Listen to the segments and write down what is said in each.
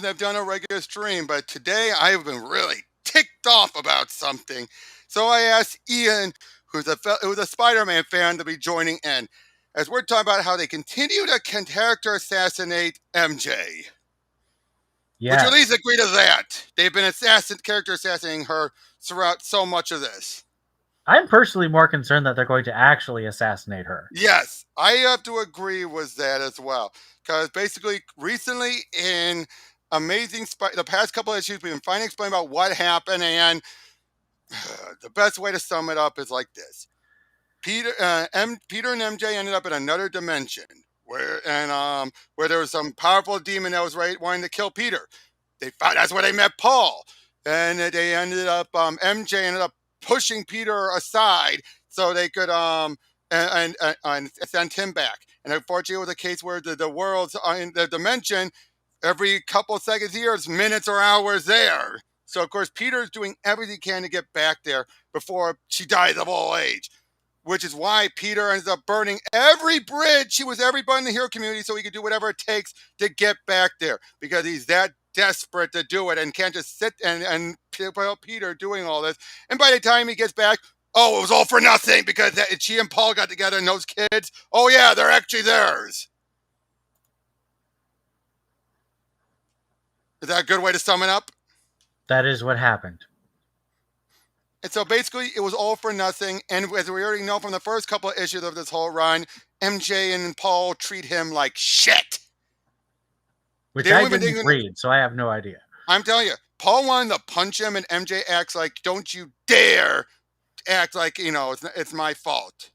I've done a regular stream, but today I have been really ticked off about something. So I asked Ian, who's a Spider-Man fan, to be joining in, as we're talking about how they continue to character assassinate MJ. Would you at least Yes. agree to that? They've been character assassinating her throughout so much of this. I'm personally more concerned that they're going to actually assassinate her. Yes, I have to agree with that as well. Because basically, recently in the past couple of issues, we've been finally explaining about what happened, and the best way to sum it up is like this: Peter and MJ ended up in another dimension where there was some powerful demon that was wanting to kill Peter. That's where they met Paul, and they ended up MJ ended up pushing Peter aside so they could and send him back. And unfortunately, it was a case where the worlds in the dimension every couple of seconds here is minutes or hours there. So of course Peter's doing everything he can to get back there before she dies of old age, which is why Peter ends up burning every bridge. He was everybody in the hero community so he could do whatever it takes to get back there because he's that desperate to do it and can't just sit and Peter doing all this. And by the time he gets back, oh, it was all for nothing because she and Paul got together and those kids, oh yeah, they're actually theirs. Is that a good way to sum it up? That is what happened. And so basically, it was all for nothing. And as we already know from the first couple of issues of this whole run, MJ and Paul treat him like shit. Which They I don't didn't even. read, so I have no idea. I'm telling you, Paul wanted to punch him, and MJ acts like, "Don't you dare act like it's my fault."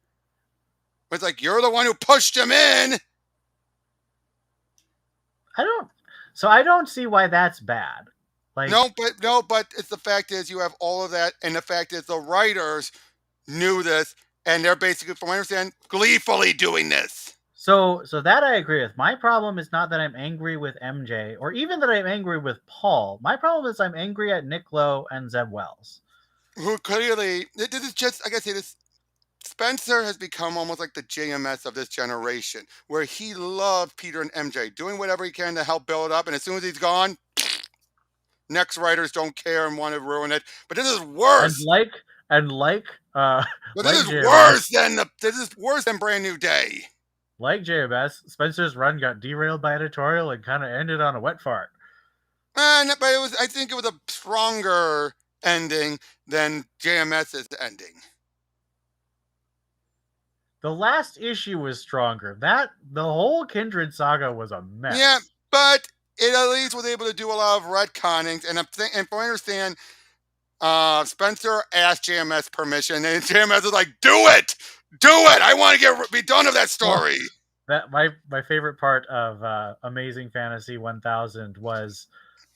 It's like you're the one who pushed him in. I don't see why that's bad. Like, But it's the fact is you have all of that, and the fact is the writers knew this, and they're basically, from what I understand, gleefully doing this. so that I agree with. My problem is not that I'm angry with MJ or even that I'm angry with Paul. My problem is I'm angry at Nick Lowe and Zeb Wells. Who clearly, this is just, like I say, this Spencer has become almost like the JMS of this generation, where he loved Peter and MJ, doing whatever he can to help build it up, and as soon as he's gone, next writers don't care and want to ruin it. But this is And worse. like and like But like this is worse than Brand New Day. JMS, Spencer's run got derailed by editorial and kind of ended on a wet fart. But I think it was a stronger ending than JMS's ending. The last issue was stronger. The whole Kindred saga was a mess. Yeah, but it at least was able to do a lot of retconnings, and and from what I understand, Spencer asked JMS permission, and JMS was like, "Do it, do it! I want to be done of that story." That my favorite part of Amazing Fantasy 1000 was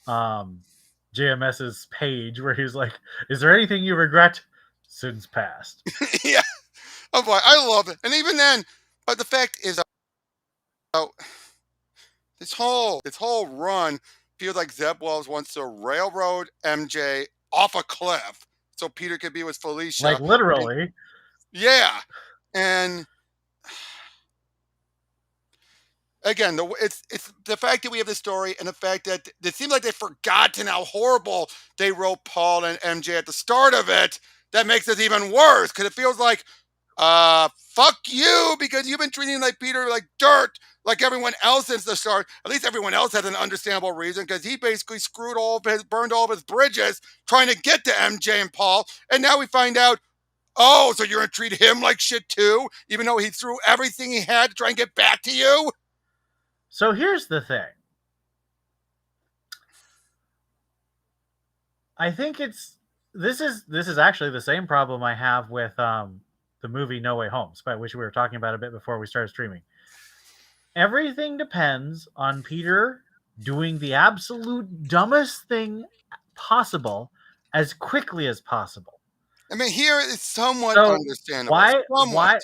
JMS's page where he was like, "Is there anything you regret since past?" Yeah, I'm like, I love it, and even then, but the fact is, this whole run feels like Zeb Wells wants to railroad MJ off a cliff so Peter could be with Like Felicia. literally. Yeah, and again, it's the fact that we have this story and the fact that it seems like they've forgotten how horrible they wrote Paul and MJ at the start of it. That makes it even worse because it feels like, fuck you, because you've been treating like Peter like dirt, like everyone else since the start. At least everyone else has an understandable reason because he basically burned all of his bridges trying to get to MJ and Paul, and now we find out. Oh, so you're gonna treat him like shit too, even though he threw everything he had to try and get back to you? So here's the thing. I think this is actually the same problem I have with the movie No Way Home, which we were talking about a bit before we started streaming. Everything depends on Peter doing the absolute dumbest thing possible as quickly as possible. I mean, here it's somewhat So understandable. why Somewhat.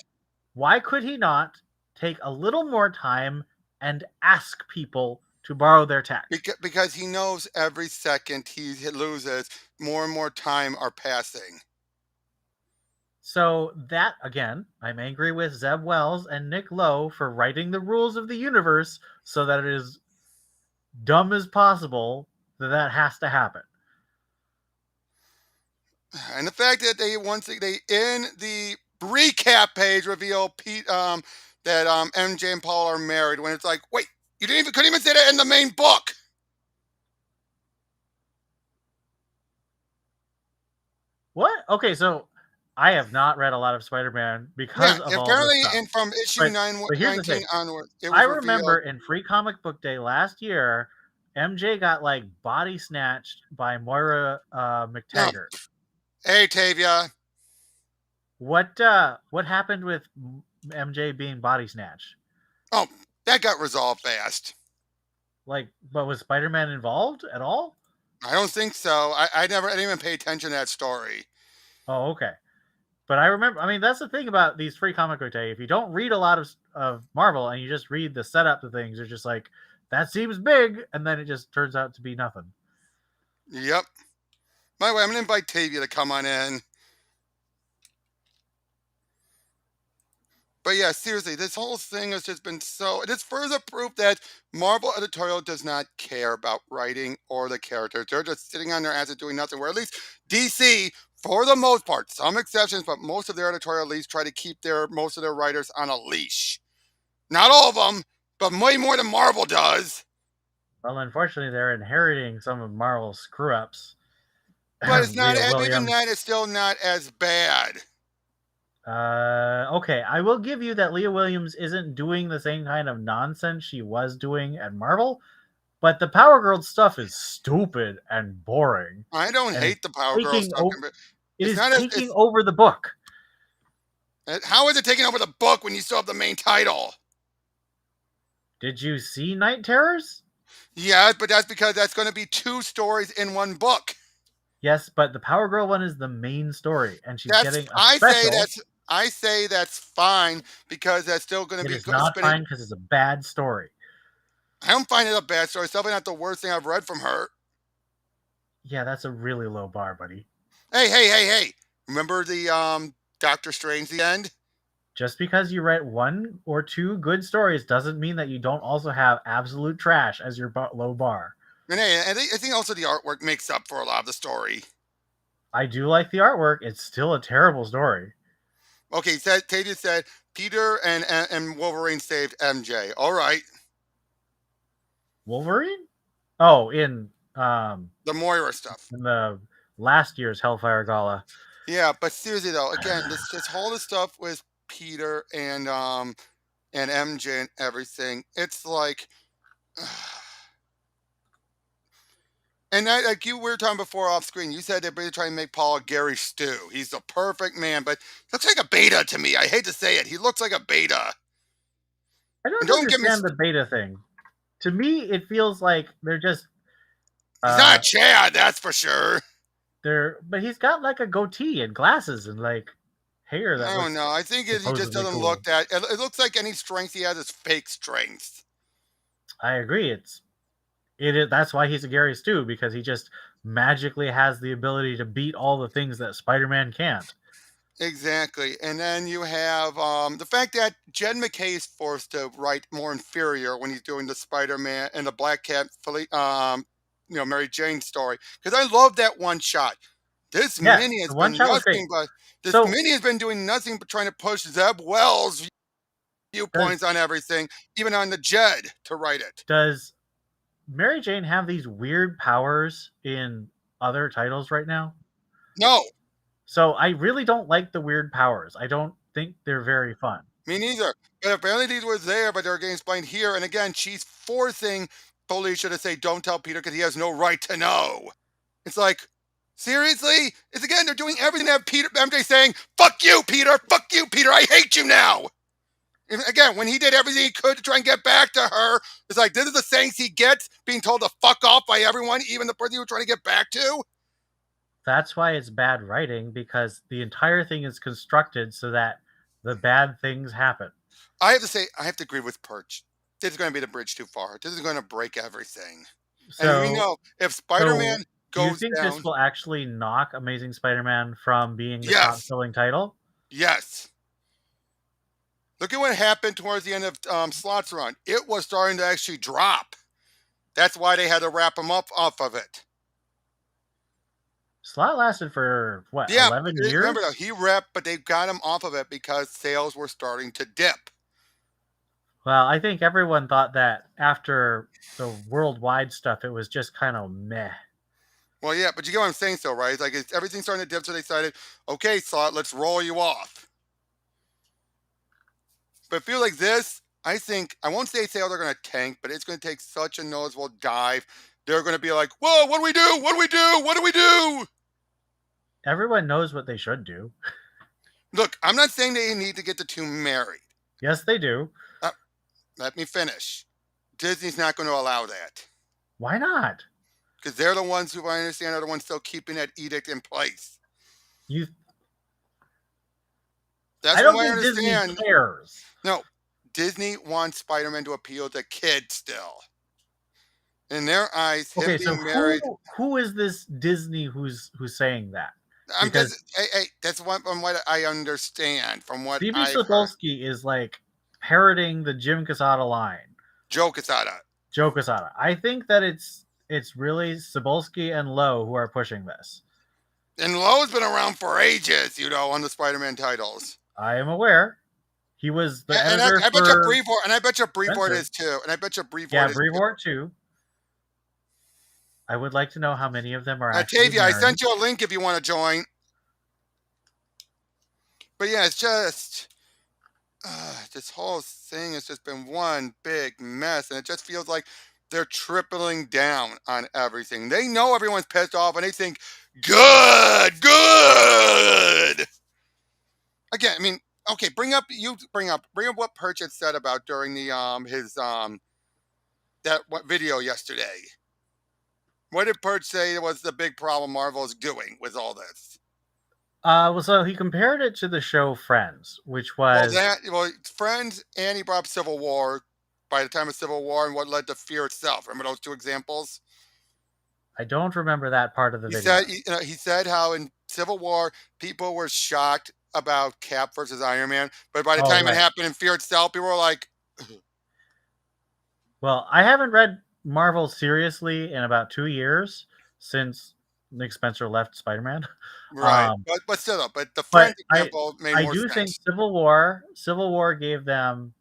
why could he not take a little more time and ask people to borrow their tech? Because he knows every second he loses, more and more time are passing. So that again, I'm angry with Zeb Wells and Nick Lowe for writing the rules of the universe so that it is dumb as possible that has to happen. And the fact that they in the recap page reveal that MJ and Paul are married when it's like, wait, you couldn't even say that in the main book. What? Okay, so I have not read a lot of Spider-Man Yeah, because of all this apparently, stuff. and from issue But 9, but here's the 19 thing. onward, it I was remember revealed. in Free Comic Book Day last year, MJ got like body snatched by Moira No, McTaggart. hey Tavia. What happened with MJ being body snatched? Oh, that got resolved fast. Like, but was Spider-Man involved at all? I don't think so. I didn't even pay attention to that story. Oh, okay. But I remember. I mean, that's the thing about these Free Comic Book Day. If you don't read a lot of Marvel and you just read the setup to things, you're just like, that seems big, and then it just turns out to be nothing. Yep. By the way, I'm gonna invite Tavia to come on in. But yeah, seriously, this whole thing has just been so. It is further proof that Marvel editorial does not care about writing or the characters. They're just sitting on their ass and doing nothing. Where at least DC, for the most part, some exceptions, but most of their editorial leads try to keep most of their writers on a leash. Not all of them, but way more than Marvel does. Well, unfortunately, they're inheriting some of Marvel's screw ups. But it's not. Leah Even Williams. that is still not as bad. Okay, I will give you that Leah Williams isn't doing the same kind of nonsense she was doing at Marvel, but the Power Girls stuff is stupid and boring, I don't and hate the Power Girl taking stuff. it It's is not as taking over the book. how is it taking over the book when you still have the main title? Did you see Night Terrors? Yeah, but that's because that's going to be two stories in one book. Yes, but the Power Girl one is the main story, and she's That's getting a special. I say that's fine because that's still going to It be is not spinning. fine because it's a bad story. I don't find it a bad story. It's definitely not the worst thing I've read from her. Yeah, that's a really low bar, buddy. Hey! Remember the Doctor Strange the end? Just because you write one or two good stories doesn't mean that you don't also have absolute trash as your low bar. And hey, I think also the artwork makes up for a lot of the story. I do like the artwork. It's still a terrible story. Okay, Tavia said Peter and Wolverine saved MJ. All right, Wolverine? Oh, the Moira stuff. in the last year's Hellfire Gala. Yeah, but seriously though, again, this whole stuff with Peter and MJ and everything, it's like, and like you were talking before off screen, you said they're really trying to make Paul a Gary Stu. He's the perfect man, but looks like a beta to me. I hate to say it, he looks like a beta. I And don't don't get me, understand the beta thing. To me, it feels like they're just he's not uh a Chad, that's for sure. but he's got like a goatee and glasses and like hair that I don't looks know. I think he just supposedly doesn't cool. look that. It looks like any strength he has is fake strength. I agree. It is that's why he's a Gary Stu, because he just magically has the ability to beat all the things that Spider-Man can't. Exactly. And then you have the fact that Jed McKay is forced to write more inferior when he's doing the Spider-Man and the Black Cat, Mary Jane story. Because I love that one shot. This Yes, mini has the one been shot was great. nothing but this So mini has been doing nothing but trying to push Zeb Wells' viewpoints does on everything, even on the Jed to write it. does Mary Jane have these weird powers in other titles right now? No, So I really don't like the weird powers. I don't think they're very fun. me neither. But apparently these were there, but they're getting explained here. And again, she's forcing Felicia to say, "Don't tell Peter," because he has no right to know. It's like, seriously? It's again, they're doing everything to have Peter MJ saying, "Fuck you, Peter! Fuck you, Peter! I hate you now!" And again, when he did everything he could to try and get back to her, it's like this is the thanks he gets being told to fuck off by everyone, even the person he was trying to get back to. That's why it's bad writing, because the entire thing is constructed so that the bad things happen. I have to say, I have to agree with Perch. This is going to be the bridge too far. This is going to break everything. And we So know if so Spider-Man do you goes think this down, will actually knock Amazing Spider-Man from being the top yes, selling title? yes. Look at what happened towards the end of Slot's run. It was starting to actually drop. That's why they had to wrap him up off of it. Slott lasted for what, Yeah, 11 remember though, years? he repped, but they got him off of it because sales were starting to dip. Well, I think everyone thought that after the worldwide stuff, it was just kind of meh. Well, yeah, but you get what I'm saying, so right? It's like everything's starting to dip, so they decided, okay, Slot, let's roll you off. But I feel like this, I think I won't say sales are going to tank, but it's going to take such a noticeable dive. They're going to be like, whoa, what do we do? What do we do? What do we do? Everyone knows what they should do. Look, I'm not saying they need to get the two married. Yes, they do. Let me finish. Disney's not going to allow that. Why not? Because they're the ones who I understand are the ones still keeping that edict in place. You That's I from don't what I think Disney understand. cares. No, Disney wants Spider-Man to appeal to kids still. In their eyes, him Okay, so being married. who is this Disney who's saying that? I'm Because just, hey, that's what from what I understand, from what Phoebe I've heard. Sapolsky is like parroting the Jim Casada line. Joe Quesada. Joe Quesada. I think that it's really Sapolsky and Lowe who are pushing this. And Lowe's been around for ages, on the Spider-Man titles. I am aware. He was the And editor I bet for you Brevoort, and I bet you Brevoort Spencer. is too. And I bet you Brevoort Yeah, is Brevoort too. I would like to know how many of them are actually Tavia, I married. sent you a link if you want to join. But yeah, it's just this whole thing has just been one big mess, and it just feels like they're tripling down on everything. They know everyone's pissed off, and they think, good, good. Again, I mean, okay, bring up what Perch had said about during the his that video yesterday. What did Perch say was the big problem Marvel is doing with all this? Well, so he compared it to the show Friends, which was Friends, and he brought up Civil War by the time of Civil War and what led to Fear itself. Remember those two examples? I don't remember that part of the He video. said he said how in Civil War people were shocked about Cap versus Iron Man, but by the time it happened in Fear itself, people were like, well, I haven't read Marvel seriously in about 2 years since Nick Spencer left Spider-Man. right. But still, but the Friends example made more sense. I do think Civil War gave them,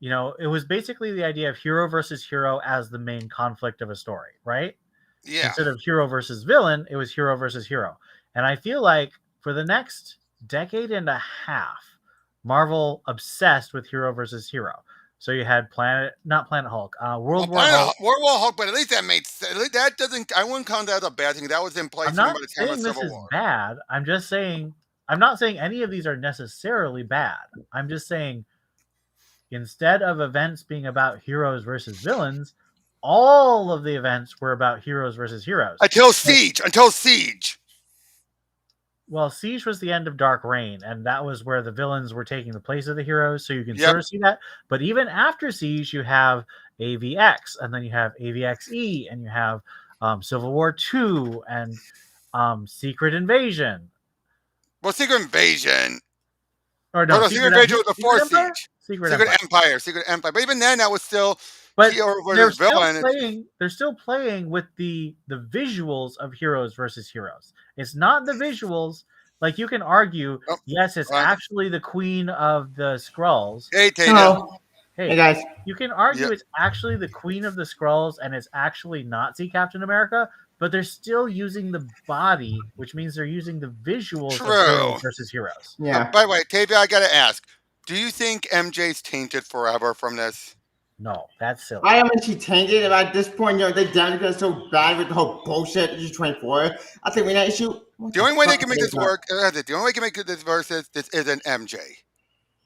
it was basically the idea of hero versus hero as the main conflict of a story, right? Yeah. Instead of hero versus villain, it was hero versus hero. And I feel like for the next decade and a half, Marvel obsessed with hero versus hero. So you had not Planet Hulk, World War Hulk, but at least that made sense. That doesn't. I wouldn't count that as a bad thing. That was in place I'm not by the time of saying this Civil is War. bad. I'm just saying I'm not saying any of these are necessarily bad. I'm just saying instead of events being about heroes versus villains, all of the events were about heroes versus heroes. Until Siege. Well, Siege was the end of Dark Reign, and that was where the villains were taking the place of the heroes, so you can sort of see that. But even after Siege, you have AVX, and then you have AVXE, and you have Civil War 2, and Secret Invasion. Well, Secret Invasion. Or no, Secret Invasion was before Siege. Secret Empire. But even then, that was still hero versus villain. They're still playing with the visuals of heroes versus heroes. It's not the visuals. Like you can argue, yes, it's actually the Queen of the Skrulls. Hey, Tatum. Hey guys. You can argue it's actually the Queen of the Skrulls and it's actually Nazi Captain America, but they're still using the body, which means they're using the visuals of heroes versus heroes. Yeah. By the way, Tavia, I gotta ask, do you think MJ's tainted forever from this? No, that's silly. I haven't she tainted it at this point. The damage got so bad with the whole bullshit issue 24. I think we need issue. The only way they can make this work, the only way they can make this versus this is an MJ.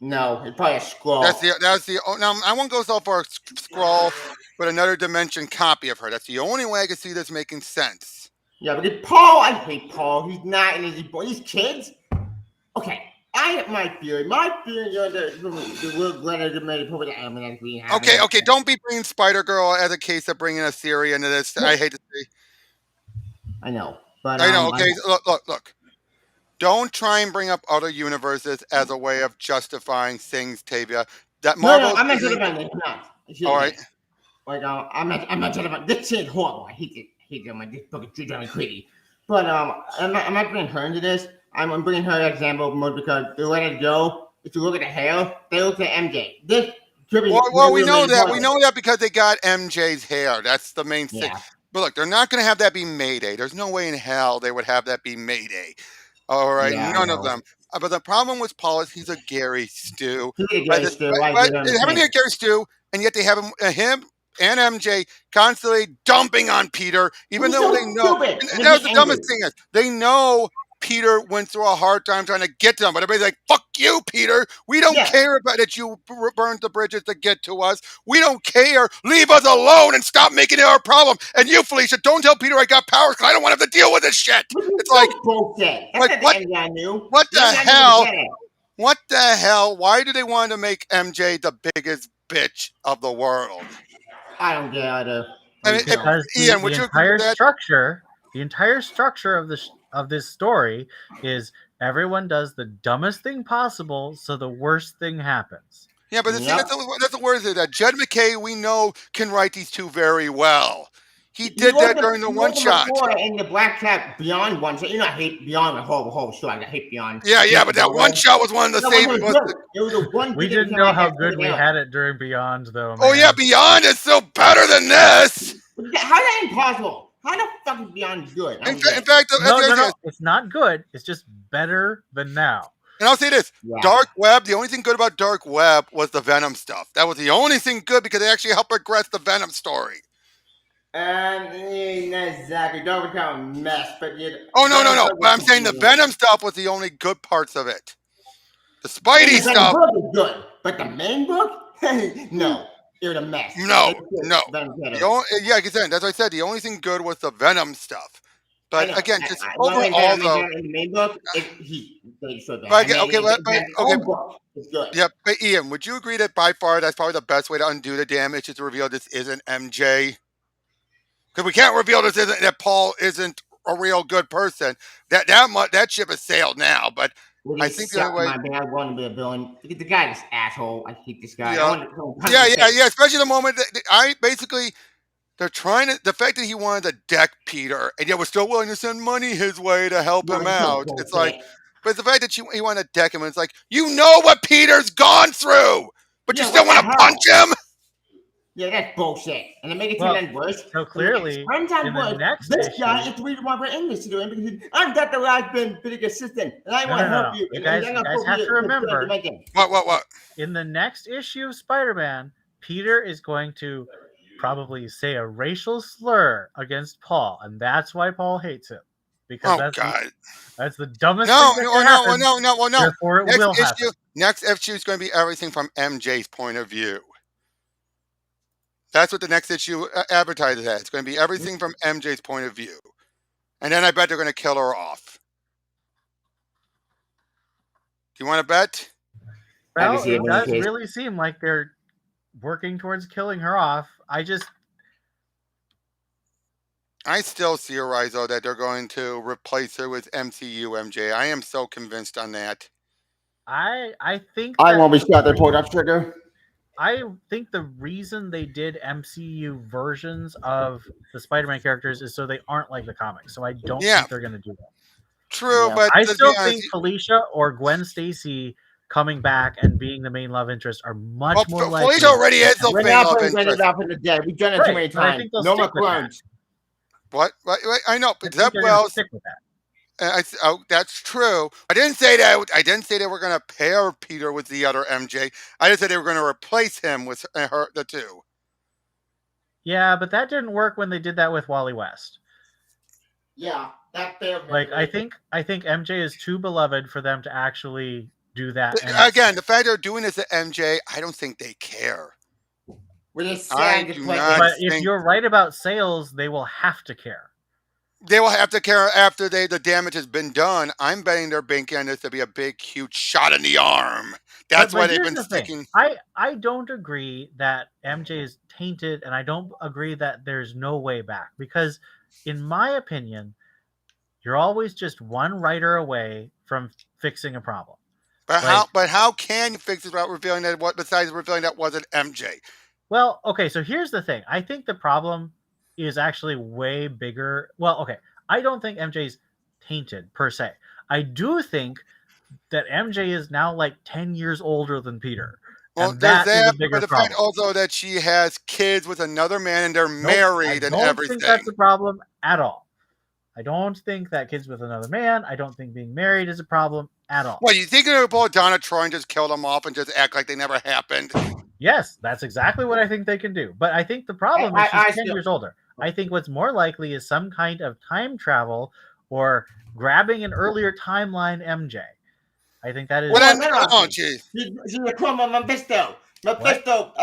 No, it's probably a scroll. That's the. Now I won't go so far scroll, but another dimension copy of her. That's the only way I can see this making sense. Yeah, but Paul, I hate Paul. He's not in his boy. These kids. Okay. My theory, the little Glenn made put the eminent green. Okay, don't be bringing Spider Girl as a case of bringing a theory into this. Yeah. I hate to see. I know, but I know. Okay, look. Don't try and bring up other universes as a way of justifying things, Tavia. That Marvel. No, I'm not going to. All right. like I'm not talking about this shit horrible. I hate them. This book is driving me crazy. But I'm not bringing her into this. I'm bringing her as an example mode because they let it go. If you look at the hair, they look at MJ. This could be Well, we know that. We important. know that because they got MJ's hair. That's the main thing. Yeah. But look, they're not going to have that be Mayday. There's no way in hell they would have that be Mayday. All right, Yeah, I none of know. them. But the problem with Paul is he's a Gary Stew. He's a But Gary Stew. I but give him having credit. a Gary Stew, and yet they have him and MJ constantly dumping on Peter, even He's though so they know. stupid. And And that was he's the dumbest angry. thing is they know Peter went through a hard time trying to get to them, but everybody's like, "Fuck you, Peter. We don't Yeah. care about that you burned the bridges to get to us. We don't care. Leave us alone and stop making it our problem. And you, Felicia, don't tell Peter I got powers because I don't want him to deal with this shit." Which is It's so like, bullshit. That's like not the what? MJ I knew. What The the MJ I knew hell? was better. What the hell? Why do they want to make MJ the biggest bitch of the world? I don't get either. I mean, Because Ian, would you agree with that? the entire structure of this story is everyone does the dumbest thing possible, so the worst thing happens. Yeah, but the thing, Yep. that's the worst of that. Jed McKay, we know, can write these two very well. He He did that wasn't- during the he one wasn't shot. before in the Black Cat Beyond one shot. You know, I hate Beyond the whole show. I hate Beyond. Yeah, but that one shot was one of the That same. one was good. It was the one We thing that didn't came know out how that good we out. had it during Beyond, though. Oh Man. yeah, Beyond is still better than this. How is that impossible? How the fuck is Beyond good? I In don't get it. fact, No, it's not good. It's just better than now. and I'll say this: Yeah. Dark Web. The only thing good about Dark Web was the Venom stuff. That was the only thing good because they actually helped progress the Venom story. Not exactly. Dark was kind of a mess, but Oh no! But I'm saying the Venom stuff was the only good parts of it. The Spidey The stuff. book is good, but the main book, no, it was a mess. No. Venom. Yeah, like I said, that's what I said. The only thing good was the Venom stuff. I But know. again, just When overall, Venom though. in the main book, they showed that. But, And okay, then but- his okay. own book is good. Yeah, but Ian, would you agree that by far that's probably the best way to undo the damage is to reveal this isn't MJ? Because we can't reveal that Paul isn't a real good person. That ship has sailed now. But Would I he think the suck only way- my man? I want to be a villain. The guy is asshole. I hate this guy. Yeah. I want to yeah. Especially the moment that I basically they're trying to the fact that he wanted to deck Peter and yet was still willing to send money his way to help him out. It's like, but it's the fact that he wanted to deck him, and it's like you know what Peter's gone through, but you Yeah, still what want the to punch him. Yeah, that's bullshit. And to make it Well, even worse. so clearly, One time in the worse, next this guy issue- is the reason why we're in this situation because I'm Dr. Lodge's big assistant, and I want to No. help you. You and guys- I'm you gonna guys put have you to in the remember- dimension. What? In the next issue of Spider-Man, Peter is going to probably say a racial slur against Paul, and that's why Paul hates him. Because Oh God! that's the dumbest No, thing that can happen. no. Therefore, it will happen. Next issue is going to be everything from MJ's point of view. That's what the next issue advertises as. It's going to be everything from MJ's point of view. And then I bet they're going to kill her off. Do you want to bet? I Well, can see it it in any does case. really seem like they're working towards killing her off. I still theorize, though, that they're going to replace her with MCU MJ. I am so convinced on that. I think I that won't be shot. They pulled up trigger. I think the reason they did MCU versions of the Spider-Man characters is so they aren't like the comics. So I don't Yeah. think they're going to do that. True, Yeah. but I let's still be honest, think Felicia or Gwen Stacy coming back and being the main love interest are much more likely. Felicia already is the We're main not love putting Granny interest. Ralph in the dead. We've done it Right, too many but I times. think they'll No more stick with that. clones. What? I know, I but think Zeb they're gonna Wells. stick with that. That's true. I didn't say that. I didn't say they were going to pair Peter with the other MJ. I just said they were going to replace him with the two. Yeah, but that didn't work when they did that with Wally West. Yeah, that failed. Like I think MJ is too beloved for them to actually do that. Again, the fact they're doing this to MJ, I don't think they care. We're just I saying do just not- But if think- you're right about sales, they will have to care. They will have to care after the damage has been done. I'm betting they're banking on this to be a big, huge shot in the arm. That's But why they've here's been the thing. sticking. I don't agree that MJ is tainted, and I don't agree that there's no way back. Because, in my opinion, you're always just one writer away from fixing a problem. But how can you fix it without revealing that besides revealing that wasn't MJ? Well, okay, so here's the thing. I think the problem is actually way bigger. Well, okay, I don't think MJ's tainted per se. I do think that MJ is now like 10 years older than Peter. Well, And there's that is a that, bigger but the fact problem. also that she has kids with another man and they're Nope, I married and don't think that's everything. a problem at all. I don't think that kids with another man, I don't think being married is a problem at all. What, you think they're gonna pull Donna Troy and just kill them off and just act like they never happened? Yes, that's exactly what I think they can do. But I think the problem is she's 10 years older. I think what's more likely is some kind of time travel or grabbing an earlier timeline MJ. I think that is. Well, Well, then, no, oh, no. gee. She's a clone of Mephisto. Mephisto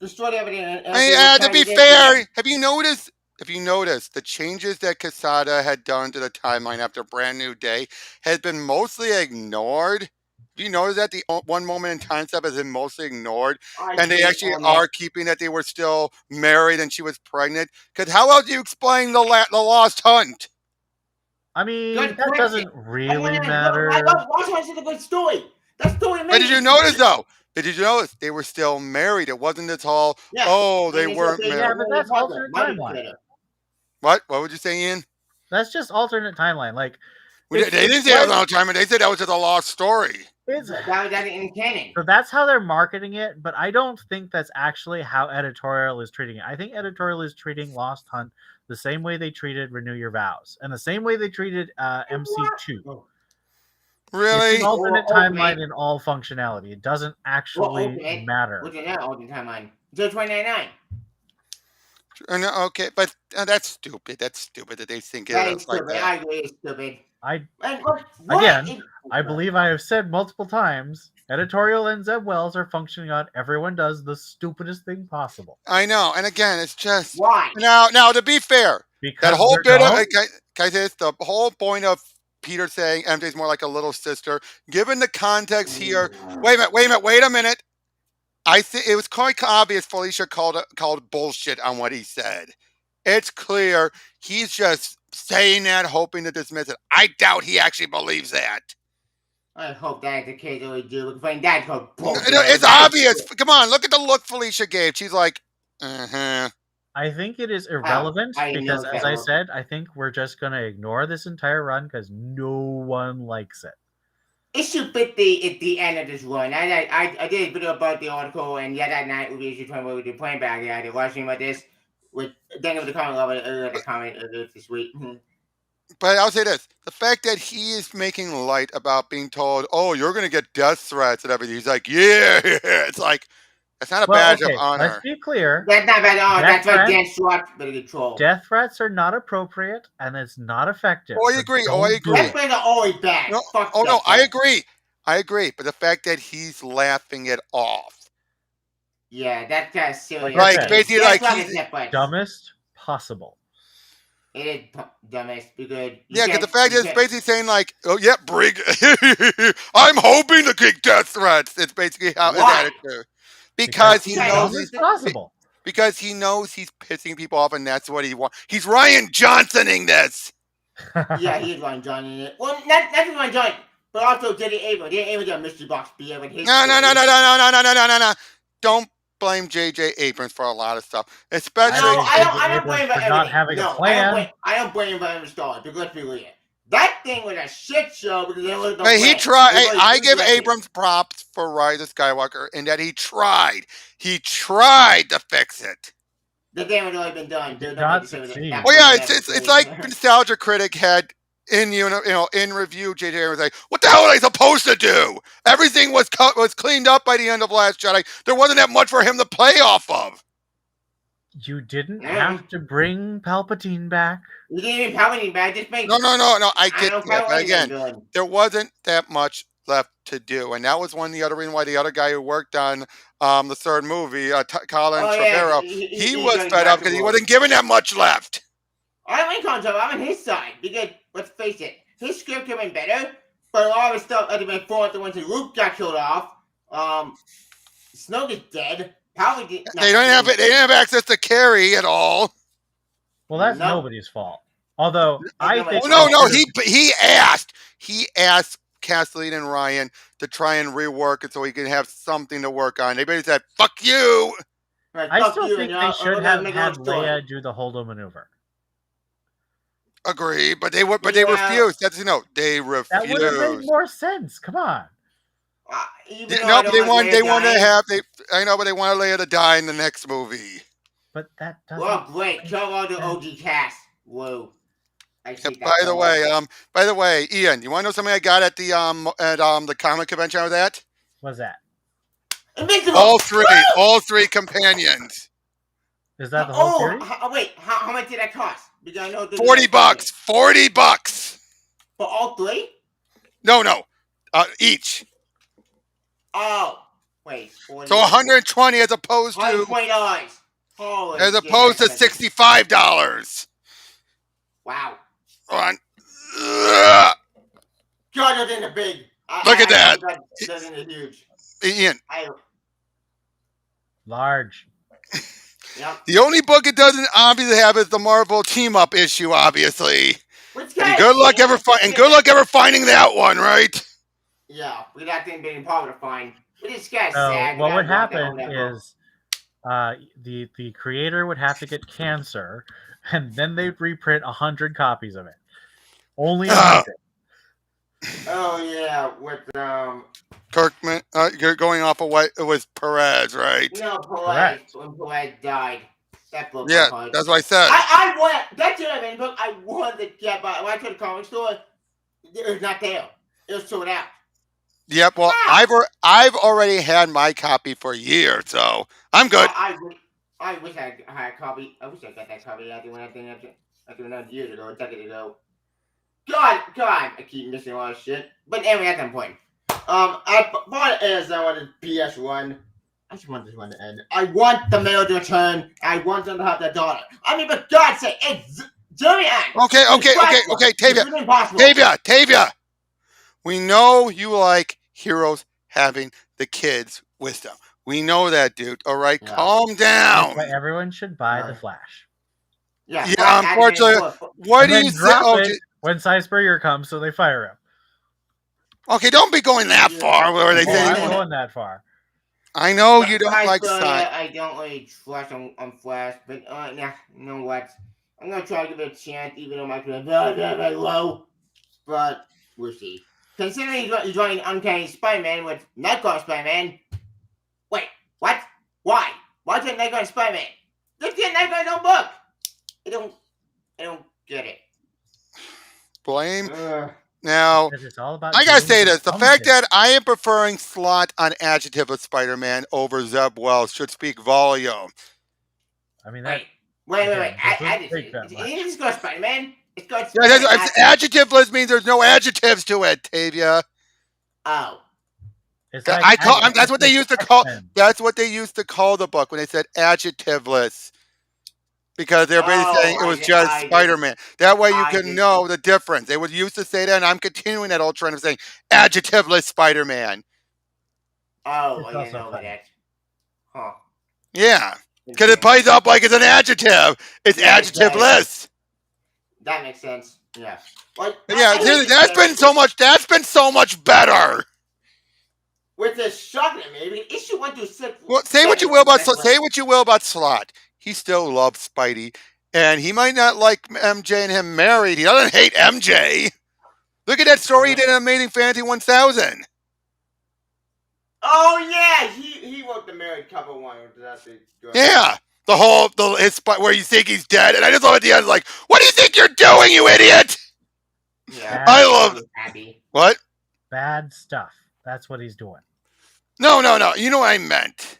destroyed everything. I mean, to be fair, have you noticed? If you noticed, the changes that Casada had done to the timeline after Brand New Day had been mostly ignored. Do you notice that the one moment in time step has been mostly ignored, I and they hate actually on that. are keeping that they were still married and she was pregnant? Because how else do you explain the Lost Hunt? I mean, Good that question. doesn't really matter. I love Lost House is a good story. That story But made did you notice though? Did you notice they were still married? It wasn't this all. Yeah. Oh, they And it's weren't okay, Yeah, married. but that's alternate timeline. What? What would you say, Ian? That's just alternate timeline. Like, They didn't say it was on time, and they said that was just a lost story. it's That was in canon. so that's how they're marketing it, but I don't think that's actually how editorial is treating it. I think editorial is treating Lost Hunt the same way they treated Renew Your Vows and the same way they treated MC2. Really? It's an alternate Or timeline in all functionality. It doesn't actually matter. What's in that alternate timeline? Until 2099. Okay, but that's stupid. That's stupid that they think That it's is like stupid. that. I agree, it's stupid. I And Again, I believe I have said multiple times, editorial and Zeb Wells are functioning on everyone does the stupidest thing possible. I know, and again, it's just Why? now. To be fair, Because that whole they're bit of dumb. guys, it's the whole point of Peter saying MJ's more like a little sister. Given the context here, wait a minute. I think it was quite obvious Felicia called bullshit on what he said. It's clear he's just saying that, hoping to dismiss it. I doubt he actually believes that. I hope that the kids always do. Because when Dad called bullshit. It's obvious. Come on, look at the look Felicia gave. She's like, uh-huh. I think it is irrelevant I because, know as that I one. said, I think we're just going to ignore this entire run because no one likes it. Issue 50 at the end of this run. I did a video about the article, and yeah, that night we issue 20 where we did playing back. Yeah, I did watching about this with Daniel with the comment level the comment this week. But I'll say this: the fact that he is making light about being told, "Oh, you're going to get death threats and everything," he's like, "Yeah," it's like that's not a badge of Let's honor. be clear. That's not bad. Oh, Death that's why threats- Dan Schwartz better control. Death threats are not appropriate and it's not effective. Oh, I so agree. don't I do agree. Death it. threats are always bad. No, Fuck oh no, death I threats. agree. I agree. But the fact that he's laughing it off, Yeah, that's kind of silly. Like I like said, basically, That's like why he's it's death threats. Dumbest possible. It is dumbest because yeah, because the fact is, it's basically saying like, "Oh yeah, brig, I'm hoping to kick death threats." It's basically how his Why? attitude. Because he it's knows dumbest he's possible. because he knows he's pissing people off, and that's what he wants. He's Ryan Johnsoning this. Yeah, he is Ryan John in it. Well, not just Ryan John, but also J.D. Abrams. J.D. Abrams did a mystery box BA with his. No. Don't blame J.J. Abrams for a lot of stuff, especially. No, J.J. I don't blame him for Abrams for not everything. having a No, plan. I don't blame him for every story. Because let's be real. That thing was a shit show because there was no But he plan. tried. It was I give directed. Abrams props for Rise of Skywalker in that he tried. He tried to fix it. The game had already been done. There's Not nothing to say with succeed. that. Well, yeah, it's like Nostalgia Critic had in in review. JJ was like, "What the hell are they supposed to do? Everything was cleaned up by the end of Last Jedi. There wasn't that much for him to play off of." You didn't have to bring Palpatine back. You didn't even have any bad. Just make. No. I get don't that, care but what again, you're doing. there wasn't that much left to do, and that was one of the other reasons why the other guy who worked on the third movie, Colin Trevorrow, he was fed up because he wasn't given that much left. I don't mean Control. I'm on his side because let's face it, his script could have been better, but all his stuff had been forward the when Luke got killed off. Snoke is dead. Probably did. They didn't have access to Carrie at all. Well, that's No. nobody's fault. Although I think Oh no, he asked Kathleen and Ryan to try and rework it so he could have something to work on. They basically said, "Fuck you." Right, I fuck still you, think and they I'm should gonna have make a had little story. Leia do the Holdo maneuver. Agree, but they would, but they Yeah. refused. That's they That would have made refused. more sense. Come on. Even though No, I but don't like Leia they wanted to dying. have I know, but they wanted Leia to die in the next movie. But that doesn't. Well, great. make Kill all the sense. OG cast. Whoa. I Yeah, hate that so much. by the way, Ian, you want to know something I got at the comic convention I was at? What's that? Invincible! All three companions. Is that the whole series? Wait, how much did that cost? Because I know $40. $40. For all three? No, each. Oh, wait. 40. So 120 as opposed to $120. Holy as shit, opposed to that's expensive. $65. Wow. On. God, those in the big. Look at that. Those in the huge. Ian. Large. Yep. The only book it doesn't obviously have is the Marvel team up issue, obviously. Which And good luck ever finding that one, right? Yeah, that didn't be impossible to find. But it's kind of So sad. what would happen is the creator would have to get cancer, and then they'd reprint 100 copies of it. Only 100. Oh yeah, with Kirkman, you're going off of what it was Perez, right? No, Perez. When Perez died. That book. Yeah, that's what I said. I wanted. That's what I mean. Book. I wanted to get, but when I went to the comic store, it was not there. It was sold out. Yep. Well, I've already had my copy for a year, so I'm good. I wish I had a copy. I wish I got that copy after another years ago, a decade ago. God, I keep missing a lot of shit. But anyway, at that point, I bought it as I wanted PS1. I just want this one to end. I want the male to return. I want them to have their daughter. I mean, for God's sake, it's Jeremy Allen. Okay, Tavia. We know you like heroes having the kids with them. We know that, dude. All right, calm down. That's why everyone should buy the Flash. Yeah, unfortunately, what do you say? When Cy Spurrier comes, so they fire him. Okay, don't be going that far. Where they say I'm going that far. I know you don't like Cy. I don't really trust on Flash, but you know what? I'm gonna try to give it a chance, even though my career is very, very, very low. But we'll see. Considering he's running Uncanny Spider-Man with Nightcrawler Spider-Man. Wait, what? Why? Why is it Nightcrawler Spider-Man? Let's get Nightcrawler's own book. I don't get it. Blame. Now, it's all about I gotta say this: the fact that I am preferring Slott on Adjective of Spider-Man over Zeb Wells should speak volume. I mean, wait. It's got Spider-Man. It's got Spider-Man. Adjectiveless means there's no adjectives to it, Tavia. Oh. That's what they used to call. That's what they used to call the book when they said adjectiveless. Because they're basically saying it was just Spider-Man. That way you can know the difference. They would used to say that, and I'm continuing that old trend of saying adjectiveless Spider-Man. Oh, I didn't know that. Huh. Yeah. Because it plays up like it's an adjective. It's adjectiveless. That makes sense. Yeah. Seriously, that's been so much better. With this shocking maybe issue 1 through 6. Well, say what you will about Slott. He still loves Spidey, and he might not like MJ and him married. He doesn't hate MJ. Look at that story he did in Amazing Fantasy 1000. Oh yeah, he wrote the married couple one. Yeah, his where you think he's dead, and I just love at the end like, what do you think you're doing, you idiot? Yeah, I love it. What? Bad stuff. That's what he's doing. No. You know what I meant.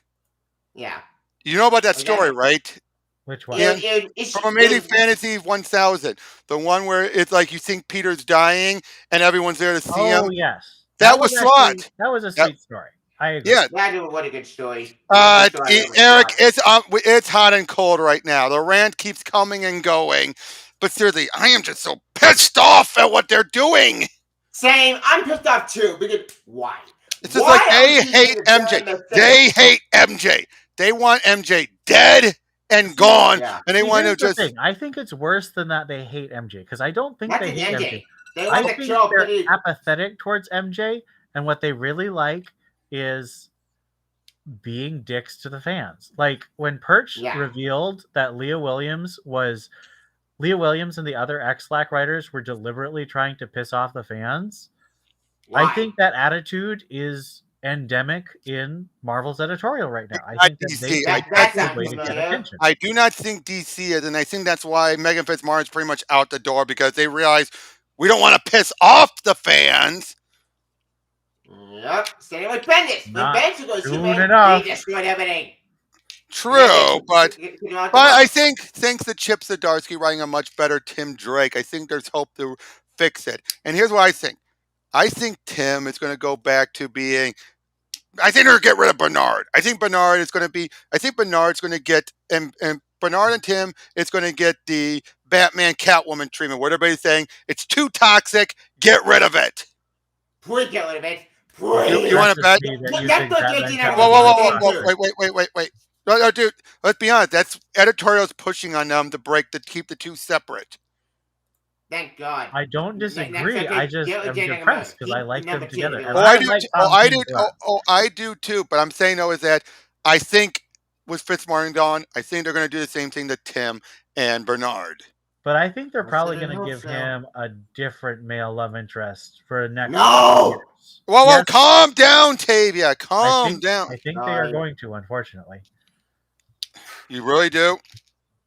Yeah. You know about that story, right? Which one? From Amazing Fantasy 1000. The one where it's like you think Peter's dying and everyone's there to see him. Oh, yes. That was Slott. That was a sweet story. I agree. Yeah. What a good story. Eric, it's hot and cold right now. The rant keeps coming and going. But seriously, I am just so pissed off at what they're doing. Same. I'm pissed off too. Because why? It's just like they hate MJ. They hate MJ. They want MJ dead and gone, and they want to just. I think it's worse than that. They hate MJ because I don't think they hate MJ. I think they're apathetic towards MJ, and what they really like is being dicks to the fans. Like when Perch Yeah. revealed that Leah Williams and the other X-Lack writers were deliberately trying to piss off the fans. Why? I think that attitude is endemic in Marvel's editorial right now. I Not think that DC. they think I that's the sounds way to get familiar. attention. I do not think DC is, and I think that's why Megan Fitzmartin's pretty much out the door because they realize we don't want to piss off the fans. Yep. Same with Bendis. When Not Bendis goes soon Superman, enough. he destroyed everything. True, but But I think thanks to Chip Zdarsky writing a much better Tim Drake, I think there's hope to fix it. And here's what I think. I think Tim is going to go back to being. I think they're going to get rid of Bernard. I think Bernard is going to be. I think Bernard's going to get and Bernard and Tim is going to get the Batman Catwoman treatment where everybody's saying it's too toxic. Get rid of it. Please get rid of it. You Please. want to bet? Me that you That's think what Batman JT Catwoman and Whoa, I whoa, was whoa, saying, whoa, too. wait. No, dude, let's be honest. That's editorial's pushing on them to keep the two separate. Thank God. I don't Next disagree. subject, I just Jalen am Jalen depressed because Keep I like them number two, together. Jalen. And Oh, I I do. like Too. Tom King Black. I do too. But I'm saying though is that I think with Fitzmartin gone, I think they're going to do the same thing to Tim and Bernard. But I think they're I probably said I going to hope give so. him a different male love interest for the next No! years. Whoa, Yes, calm down, Tavia. Calm down. I think they are going to, unfortunately. You really do.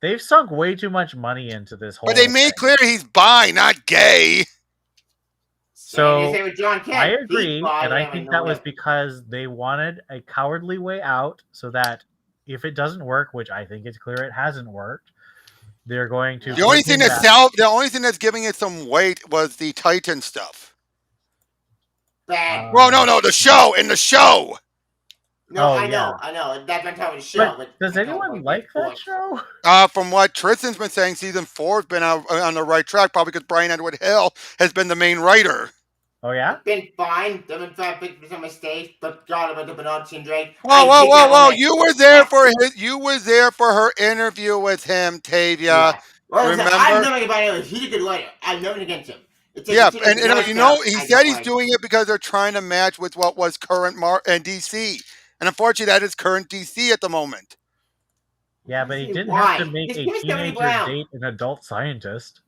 They've sunk way too much money into this whole But they made thing. clear he's bi, not gay. So Same with John Kent. I He's agree, bi, and I never think know that was it. because they wanted a cowardly way out so that if it doesn't work, which I think it's clear it hasn't worked, they're going to The only put thing him that's back. the only thing that's giving it some weight was the Titan stuff. Bad. Well, no, the show in the show. No, Oh, I yeah. know. That's on top of the show. But does I don't anyone like that it. show? From what Tristan's been saying, season 4 has been on the right track, probably because Brian Edward Hill has been the main writer. Oh yeah. It's been fine. There have been some mistakes, but God about the Bernard Drake. Whoa! You were there for her interview with him, Tavia. Yeah. Well, Remember? I'm nothing about him. He's a good writer. I'm nothing against him. Yeah, and he said he's doing it because they're trying to match with what was current and DC, and unfortunately, that is current DC at the moment. Yeah, but he didn't Why? have to make Just a give us Stephanie teenager Brown. date an adult scientist.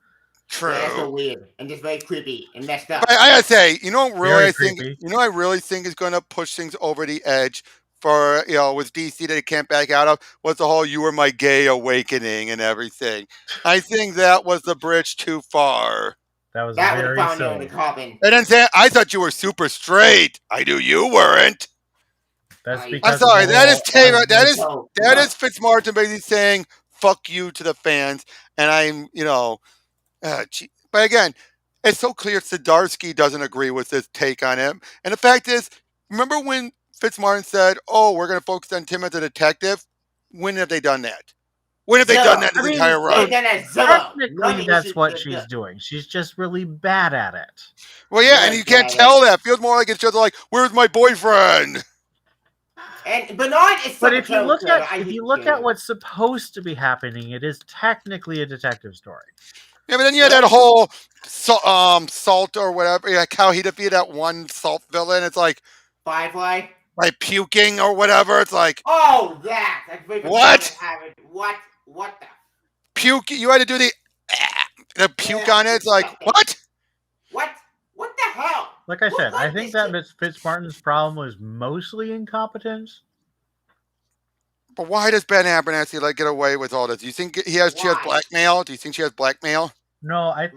True. Yeah, that's so weird and just very creepy and messed up. But I gotta say, you know, really, Very I think, creepy. you know, I really think is going to push things over the edge for with DC that they can't back out of was the whole "you were my gay awakening" and everything. I think that was the bridge too far. That was That would have very found her in silly. the coffin. And then say, I thought you were super straight. I knew you weren't. That's I'm because I'm sorry, of the that is whole- Taylor. That is So, Fitzmartin basically saying "fuck you" to the fans, and I'm, but again, it's so clear Zdarsky doesn't agree with this take on him. And the fact is, remember when Fitzmartin said, "Oh, we're going to focus on Tim as a detective"? When have they done that? When have they done that this entire run? Technically, that's what she's doing. She's just really bad at it. Well, yeah, and you can't tell that. It feels more like it's just like, "Where's my boyfriend?" And Bernard is. But if you look at what's supposed to be happening, it is technically a detective story. Yeah, but then you had that whole salt or whatever, like how he defeated that one salt villain. It's like Firefly. By puking or whatever. It's like, oh, that. What? What the? Puke. You had to do the puke on it. It's like, what? What the hell? Like I Who said, I let think this that Fitzmartin's problem was mostly incompetence. But why does Ben Abernathy get away with all this? Do you think she has blackmail? Do you think she has blackmail? No, I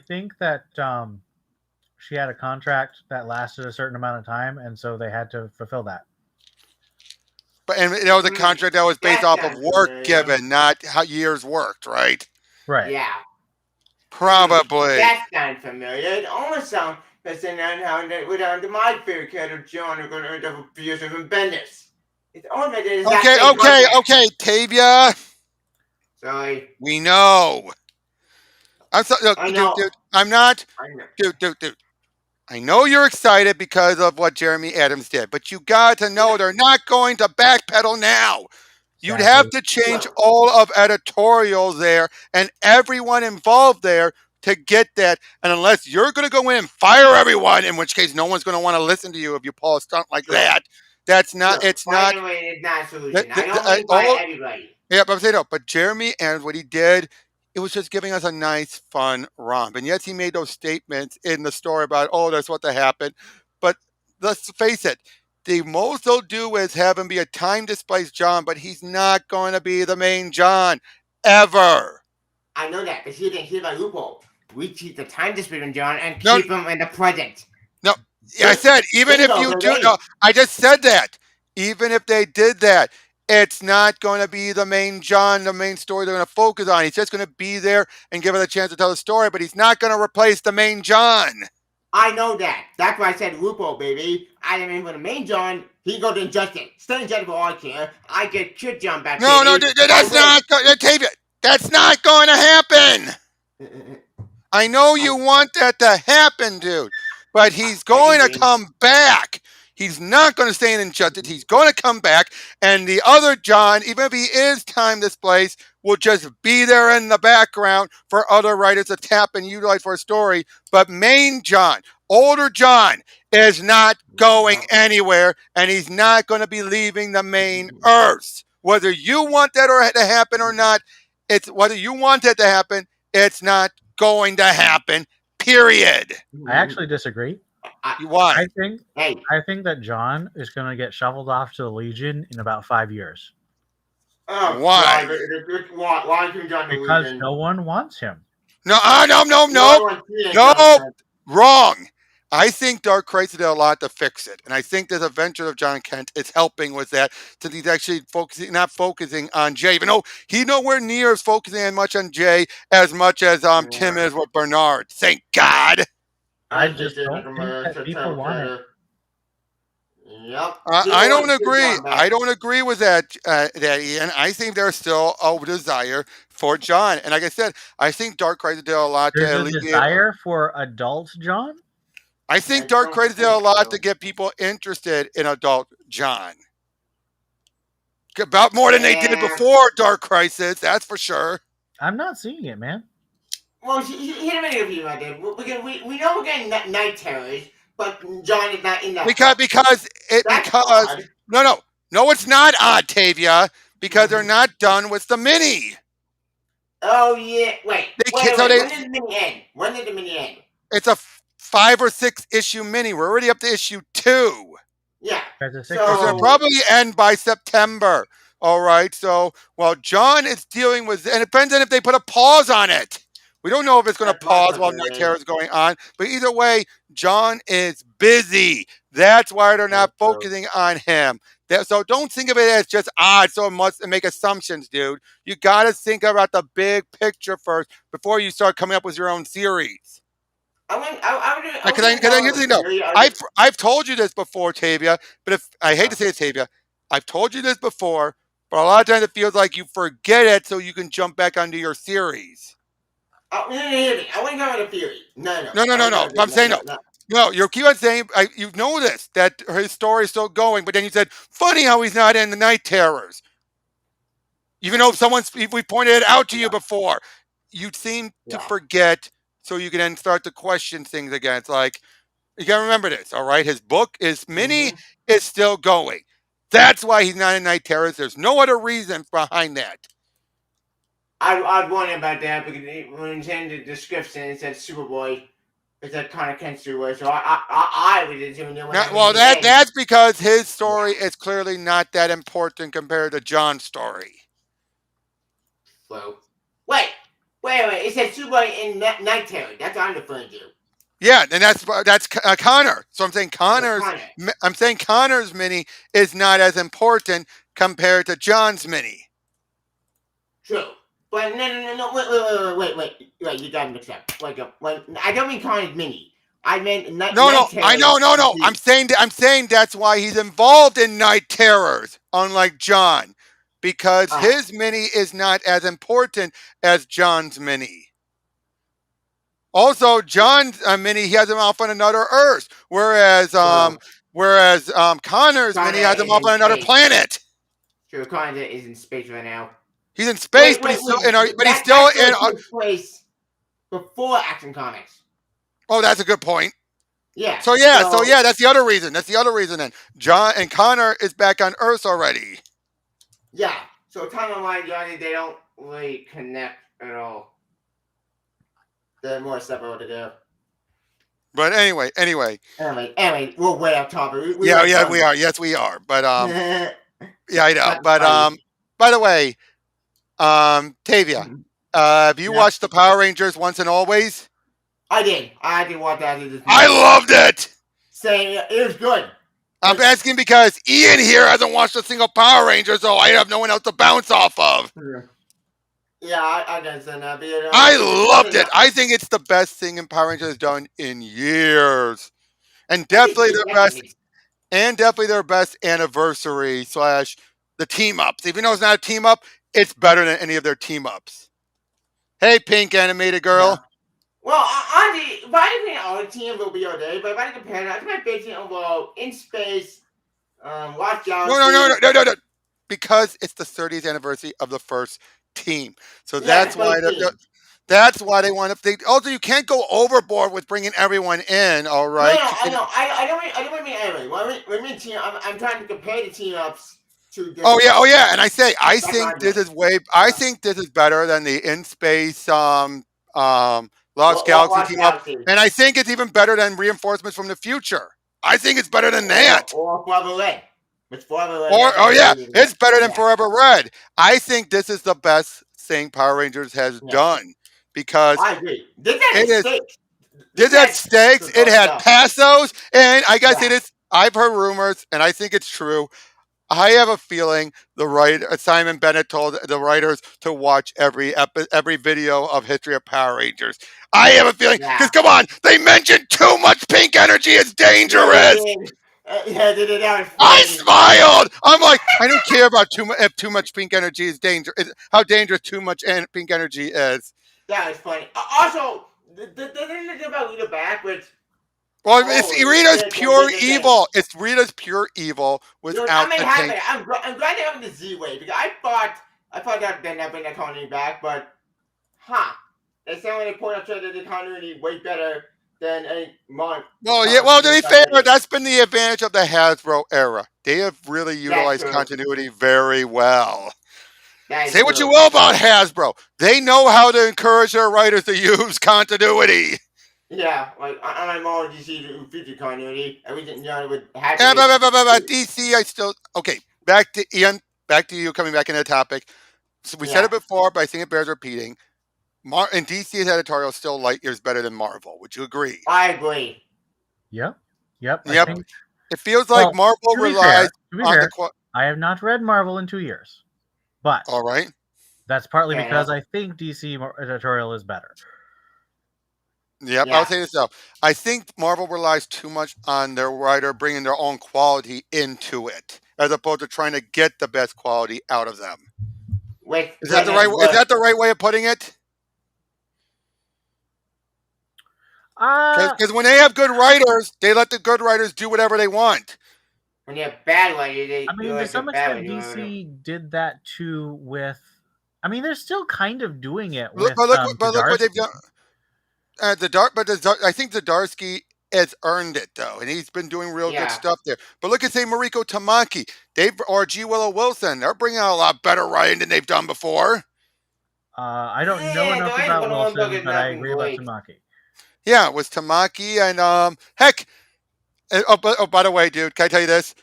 think that she had a contract that lasted a certain amount of time, and so they had to fulfill that. But and it was a contract that was based off of work given, not how years worked, right? Right. Yeah. Probably. That sounds familiar. It almost sounds as in how that went on to my favorite character, John, who going to end up abusive and Bendis. It's only that Okay, Tavia. Sorry. We know. I'm sorry, look, I know. dude. I'm not. I know. Dude. I know you're excited because of what Jeremy Adams did, but you got to know they're not going to backpedal now. You'd have to change all of editorials there and everyone involved there to get that. And unless you're going to go in and fire everyone, in which case no one's going to want to listen to you if you pull a stunt like that, That's not. True. It's not. Fighting away is not a The, solution. the, I the, don't want to fight all everybody. Yeah, but I'm saying no. But Jeremy and what he did, it was just giving us a nice, fun romp. And yes, he made those statements in the story about, oh, that's what happened. But let's face it, the most they'll do is have him be a time displaced John, but he's not going to be the main John ever. I know that, but here's my loophole. We keep the time disputing John and No, keep him in the present. no. I said even if Bingo, you do. baby. No, I just said that. Even if they did that, it's not going to be the main John, the main story they're going to focus on. He's just going to be there and give it a chance to tell the story, but he's not going to replace the main John. I know that. That's why I said loophole, baby. I mean, for the main John, he goes to Injustice. Stay in for all I care. I get Kid John back. No, baby. that's not. That's not going to happen. I know you want that to happen, dude, but he's going to come back. He's not going to stay in Injustice. He's going to come back, and the other John, even if he is time displaced, will just be there in the background for other writers to tap and utilize for a story. But main John, older John, is not going anywhere, and he's not going to be leaving the main Earth. Whether you want that to happen or not, it's whether you want that to happen, it's not going to happen. Period. I actually disagree. Why? I think that John is going to get shuffled off to the Legion in about 5 years. Oh, why? Why can John the Because Legion? no one wants him. No, wrong. I think Dark Crisis did a lot to fix it, and I think this adventure of John Kent is helping with that. Since he's actually not focusing on Jay, even though he nowhere near is focusing as much on Jay as much as Tim is with Bernard. Thank God. I just don't think that people want it. Yep. I don't agree. I don't agree with that, Ian. I think there's still a desire for John, and like I said, I think Dark Crisis did a lot to There's a desire for adult John. I think Dark Crisis did a lot to get people interested in adult John. About more than they did before Dark Crisis, that's for sure. I'm not seeing it, man. Well, here's an interview right there. We know we're getting night terrors, but John is not in that. Because no, it's not odd, Tavia, because they're not done with the mini. Oh yeah, wait. When did the mini end? When did the mini end? It's a 5 or 6 issue mini. We're already up to issue 2. Yeah. So it'll probably end by September. All right. So, John is dealing with, and it depends on if they put a pause on it. We don't know if it's going to pause while Night Terror is going on, but either way, John is busy. That's why they're not focusing on him. So don't think of it as just odd so much and make assumptions, dude. You got to think about the big picture first before you start coming up with your own series. I've told you this before, Tavia, but I hate to say it, Tavia, I've told you this before, but a lot of times it feels like you forget it so you can jump back onto your series. I want to go with a theory. No. I'm saying no. No, you keep on saying, you know this, that his story is still going, but then you said, funny how he's not in the Night Terrors. Even though we pointed it out to you before. You seem to forget, so you can then start to question things again. It's like, you got to remember this, all right? His book, his mini, is still going. That's why he's not in Night Terrors. There's no other reason behind that. I'd wonder about that because when it's in the description, it said Superboy. It's a kind of Kent Superboy, so I would assume that. That's because his story is clearly not that important compared to John's story. Well, wait. It said Superboy in Night Terror. That's what I'm referring to. Yeah, and that's Connor. So I'm saying Connor's mini is not as important compared to John's mini. True. But no, wait, you got mixed up. I don't mean Connor's mini. I meant Night Terrors. No. I'm saying that's why he's involved in Night Terrors, unlike John, because his mini is not as important as John's mini. Also, John's mini, he has him off on another Earth, whereas Connor's mini has him off on another planet. True, Connor is in space right now. He's in space, but he's still in place before Action Comics. Oh, that's a good point. Yeah. So yeah, that's the other reason. That's the other reason. Then John and Connor is back on Earth already. yeah. So timeline Johnny, they don't really connect at all. They're more separate what to do. But anyway, Anyway, we're way off topic. We yeah, went yeah, from we are. Yes, we are. But that's yeah, I know. But funny. by the way, Tavia, have you Yeah, watched the Power Rangers Once and Always? I did. I did watch that this I morning. loved it. Saying it was good. I'm asking because Ian here hasn't watched a single Power Ranger, so I have no one else to bounce off of. Yeah, I understand that. But, I it's loved something it. I think it's the best thing in Power Rangers done in years, and I think definitely it's their best, decades. and definitely their best anniversary slash the team ups. Even though it's not a team up, it's better than any of their team ups. Hey, pink animated Yeah. girl. Well, honestly, if I think all the teams will be okay, but if I compare that, I think my favorite team overall in space, Lost No, no, no, Galaxy. no, no, no, no. Because it's the 30th anniversary of the first team, so Yeah, that's the why first team. that's why they want to. Also, you can't go overboard with bringing everyone in. All No, right. I know. I don't mean anyway. When I mean team, I'm trying to compare the team ups to Oh different yeah, oh ones. yeah, and I say I That's what think I'm this doing. is way. I Yeah. think this is better than the in space Lost Galaxy Lost team up, Galaxy. and I think it's even better than reinforcements from the future. I think it's better than that. Or Forever Red. It's Forever Red. Or That's oh a yeah, really good. it's better than Yeah. Forever Red. I think this is the best thing Power Rangers has Yeah. done because I agree. This had it a is. stake. This This had had stakes. some It good had stuff. passos, and I gotta say Yeah. this. I've heard rumors, and I think it's true. I have a feeling Simon Bennett told the writers to watch every video of History of Power Rangers. I have a feeling Yeah. because come on, they mentioned too much pink energy is Yeah, they dangerous. did. Yeah, they did. That was I funny. smiled. I'm like, I don't care about too much if too much pink energy is dangerous. How dangerous too much pink energy is. That was funny. Also, the thing about Lita back, which Well, it's holy Rita's shit, that pure did the thing. evil. It's Rita's pure evil Dude, I'm without the happy. pink. I'm glad they're having the Z way because I thought that Ben not bring that continuity back, but it sounded like they point out that the continuity way better than any mon. Well, yeah. Well, to be fair, that's been the advantage of the Hasbro era. They have really That's utilized true. continuity very well. That is Say what you true. will about Hasbro, they know how to encourage their writers to use continuity. Yeah, like I'm all DC future continuity. Everything would have Yeah, to be. DC, I still okay. Back to Ian. Back to you. Coming back into the topic. So we said Yeah, it before, but I think it bears repeating. And DC's editorial is still light years better than Marvel. Would you agree? I agree. Yep. Yep. I Yep. think. It feels like Well, Marvel to be relies fair, to be on the. fair, I have not read Marvel in 2 years, but All right. that's partly Fair because enough. I think DC editorial is better. Yep, I'll Yeah. say this though. I think Marvel relies too much on their writer bringing their own quality into it, as opposed to trying to get the best quality out of them. With Is that the right? Is that the right way of putting it? Because when they have good writers, they let the good writers do whatever they want. when you have bad writing, they I mean, like to some bad extent, writing. DC did that too with. I mean, they're still kind of doing it Look, with but look what they've Zdarsky. done. I think Zdarsky has earned it though, and he's been doing real good Yeah. stuff there. But look at say Mariko Tamaki, or G Willow Wilson. They're bringing out a lot better writing than they've done before. I don't know Yeah, enough the about one book Wilson, is but I nothing agree about great. Tamaki. Yeah, it was Tamaki and heck. By the way, dude, can I tell you this?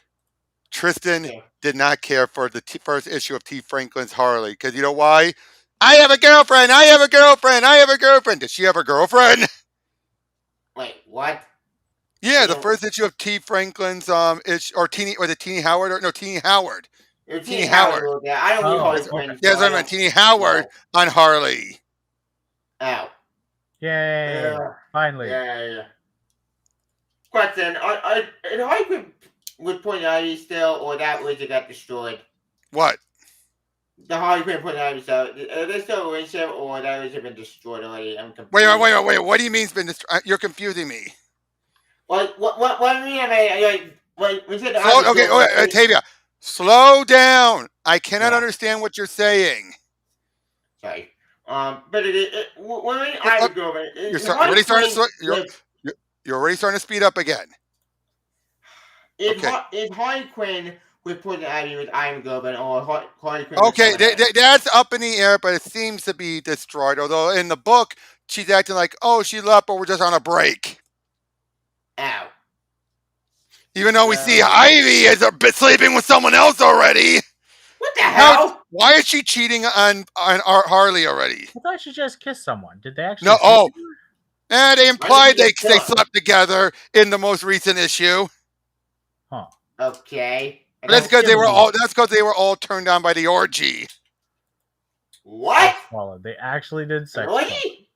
Tristan Yeah. did not care for the first issue of T. Franklin's Harley because you know why? I have a girlfriend. I have a girlfriend. I have a girlfriend. Does she have a girlfriend? Wait, what? Yeah, the first issue of T. Franklin's or the Teeny Howard or no Teeny Howard. Teeny Howard wrote that. I don't read Oh, Harley okay. Quinn. Yeah, So that's what I meant. Teeny Howard on Harley. Ow. Yay! Finally. Yeah. Question: Is Harley Quinn with Point Ivy still, or that wizard got destroyed? What? The Harley Quinn Point Ivy stuff. Are they still a relationship, or that wizard been destroyed already? I'm confused. Wait. What do you mean it's been destroyed? You're confusing me. What do you mean? I mean, when you said Okay, Tavia, slow down. I cannot Yeah. understand what you're saying. Sorry. But when I was girlfriend, You're already starting to. You're already starting to speed up again. If Okay. if Harley Quinn would put an Ivy with Iron Goblin or Harley Quinn with Okay, someone else. that's up in the air, but it seems to be destroyed. Although in the book, she's acting like, oh, she left, but we're just on a break. Ow. Even though we see Well, Ivy is a bit sleeping with someone else already. what the How? hell? Why is she cheating on Harley already? I thought she just kissed someone. Did they actually? No. Oh, sleep together? they Why implied did they slept together in the most recent issue. Huh. Okay. But that's Well, because they were Kimberly. all. That's because they were all turned on by the orgy. What? Sex swallowed. They actually did sex. An swallow. orgy?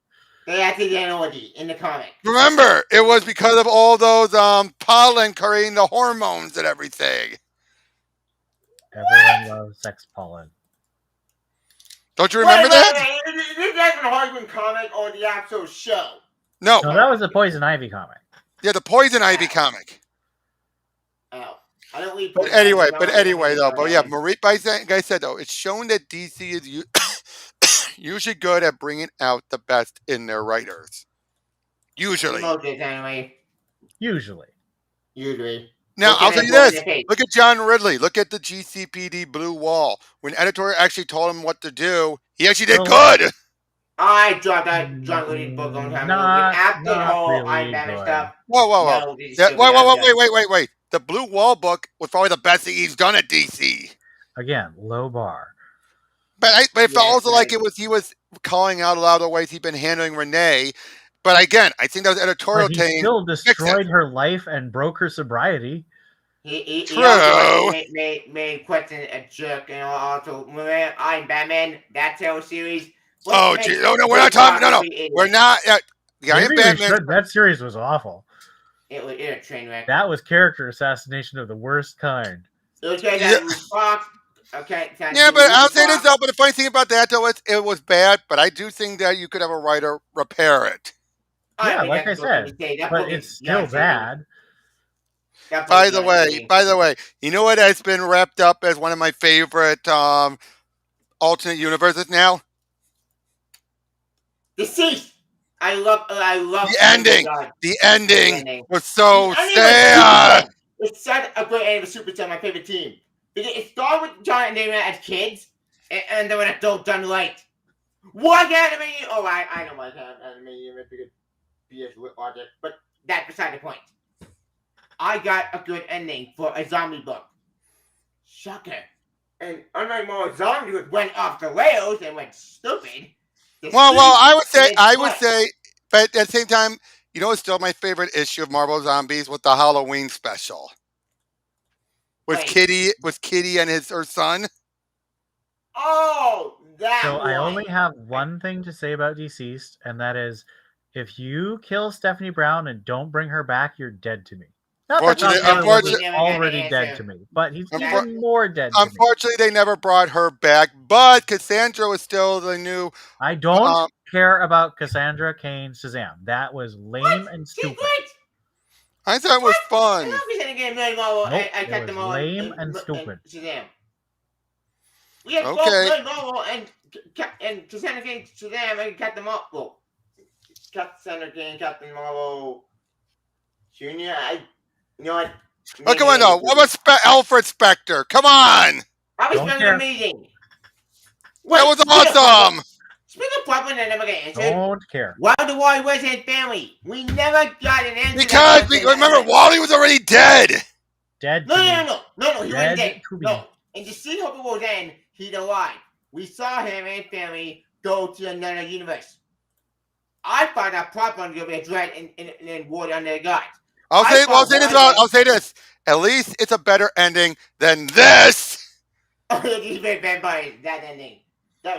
They actually did an orgy in the comic. Remember, it was because of all those pollen creating the hormones and everything. Everyone loves sex pollen. Don't you remember that? Wait. Is this from the Harley Quinn comic or the actual show? No. No, that was a Poison Ivy comic. Yeah, the Poison Ivy comic. Oh. I don't read But Poison Ivy, anyway, so I but don't know anyway, though. anything But yeah, about Marie, like I said, though, it's shown that DC is usually good at bringing out the best in their writers. it. Usually. Most of the time, anyway. Usually. Usually. Now, Look I'll at tell it, you blow in this. the face. Look at John Ridley. Look at the GCPD Blue Wall. When editor actually told him what to do, he actually did Well, good. I dropped that John Lee book on time ago. Not- After the not whole really Iron Man good. stuff. Whoa. No, this is Yeah, stupid. I'm done. wait. The Blue Wall book was probably the best that he's done at DC. Again, low bar. But it felt Yeah, also like right. he was calling out a lot of the ways he'd been handling Renee. But again, I think that was editorial But he team. still fix destroyed it. her life and broke her sobriety. He True. also made Question a jerk, and also I'm Batman. That whole series. Oh, gee, no, we're not talking. No, we're not. The Iron Maybe we Batman. should. That series was awful. It was a train wreck. That was character assassination of the worst kind. It was good Yeah. that Bruce Fox. Okay. Yeah, but I'll say this though. But the funny thing about that though, it was bad. But I do think that you could have a writer repair it. Yeah, like I said, but it's still bad. By the way, you know what has been wrapped up as one of my favorite alternate universes now? Deceased. I love The ending. God. The ending ending. was so The ending was sad. Superman. It's such a great ending of Superman, my favorite team. It started with John and Damon as kids, and then when adult done right. What anime? Oh, I know what anime you because BS logic, but that's beside the point. I got a good ending for a zombie book. Shocker. And unlike more zombies which went off the rails and went stupid. Well, I would say, but at the same time, you know, it's still my favorite issue of Marvel Zombies with the Halloween special. With Kitty and her son. Oh, that So one. I only have one thing to say about Deceased, and that is, if you kill Stephanie Brown and don't bring her back, you're dead to me. Not that Unfortunately, was already dead to me, but he's even more dead to me. Unfortunately, they never brought her back, but Cassandra was still the new. I don't care about Cassandra Cain Shazam. That was lame and stupid. I thought it was fun. Nope, it was lame and stupid. Shazam. We had both Red Marvel and Cassandra Cain Shazam and Captain Marvel. Cassandra Cain, Captain Marvel Junior. You know what? Oh, come on, though. What about Alfred Spector? Come on. I was spending a meeting. That was awesome. Speaking of problem that never got answered. Don't care. Why the Wally was his family? We never got an answer. Because remember, Wally was already dead. Dead. No. He wasn't dead. No. And to see Hope was in, he's alive. We saw him and family go to another universe. I thought that problem was going to be a dread and war under the gods. I'll say this. At least it's a better ending than this. That ending.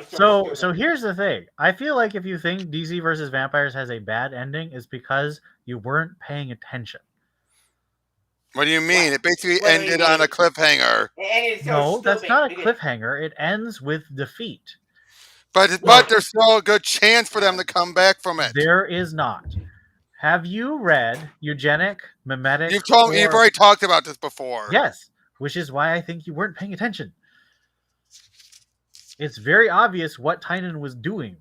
So here's the thing. I feel like if you think DC versus Vampires has a bad ending, it's because you weren't paying attention. What do you mean? It basically ended on a cliffhanger. No, that's not a cliffhanger. It ends with defeat. But there's still a good chance for them to come back from it. There is not. Have you read Eugenic, Mimetic? You've already talked about this before. Yes, which is why I think you weren't paying attention. It's very obvious what Tynan was doing.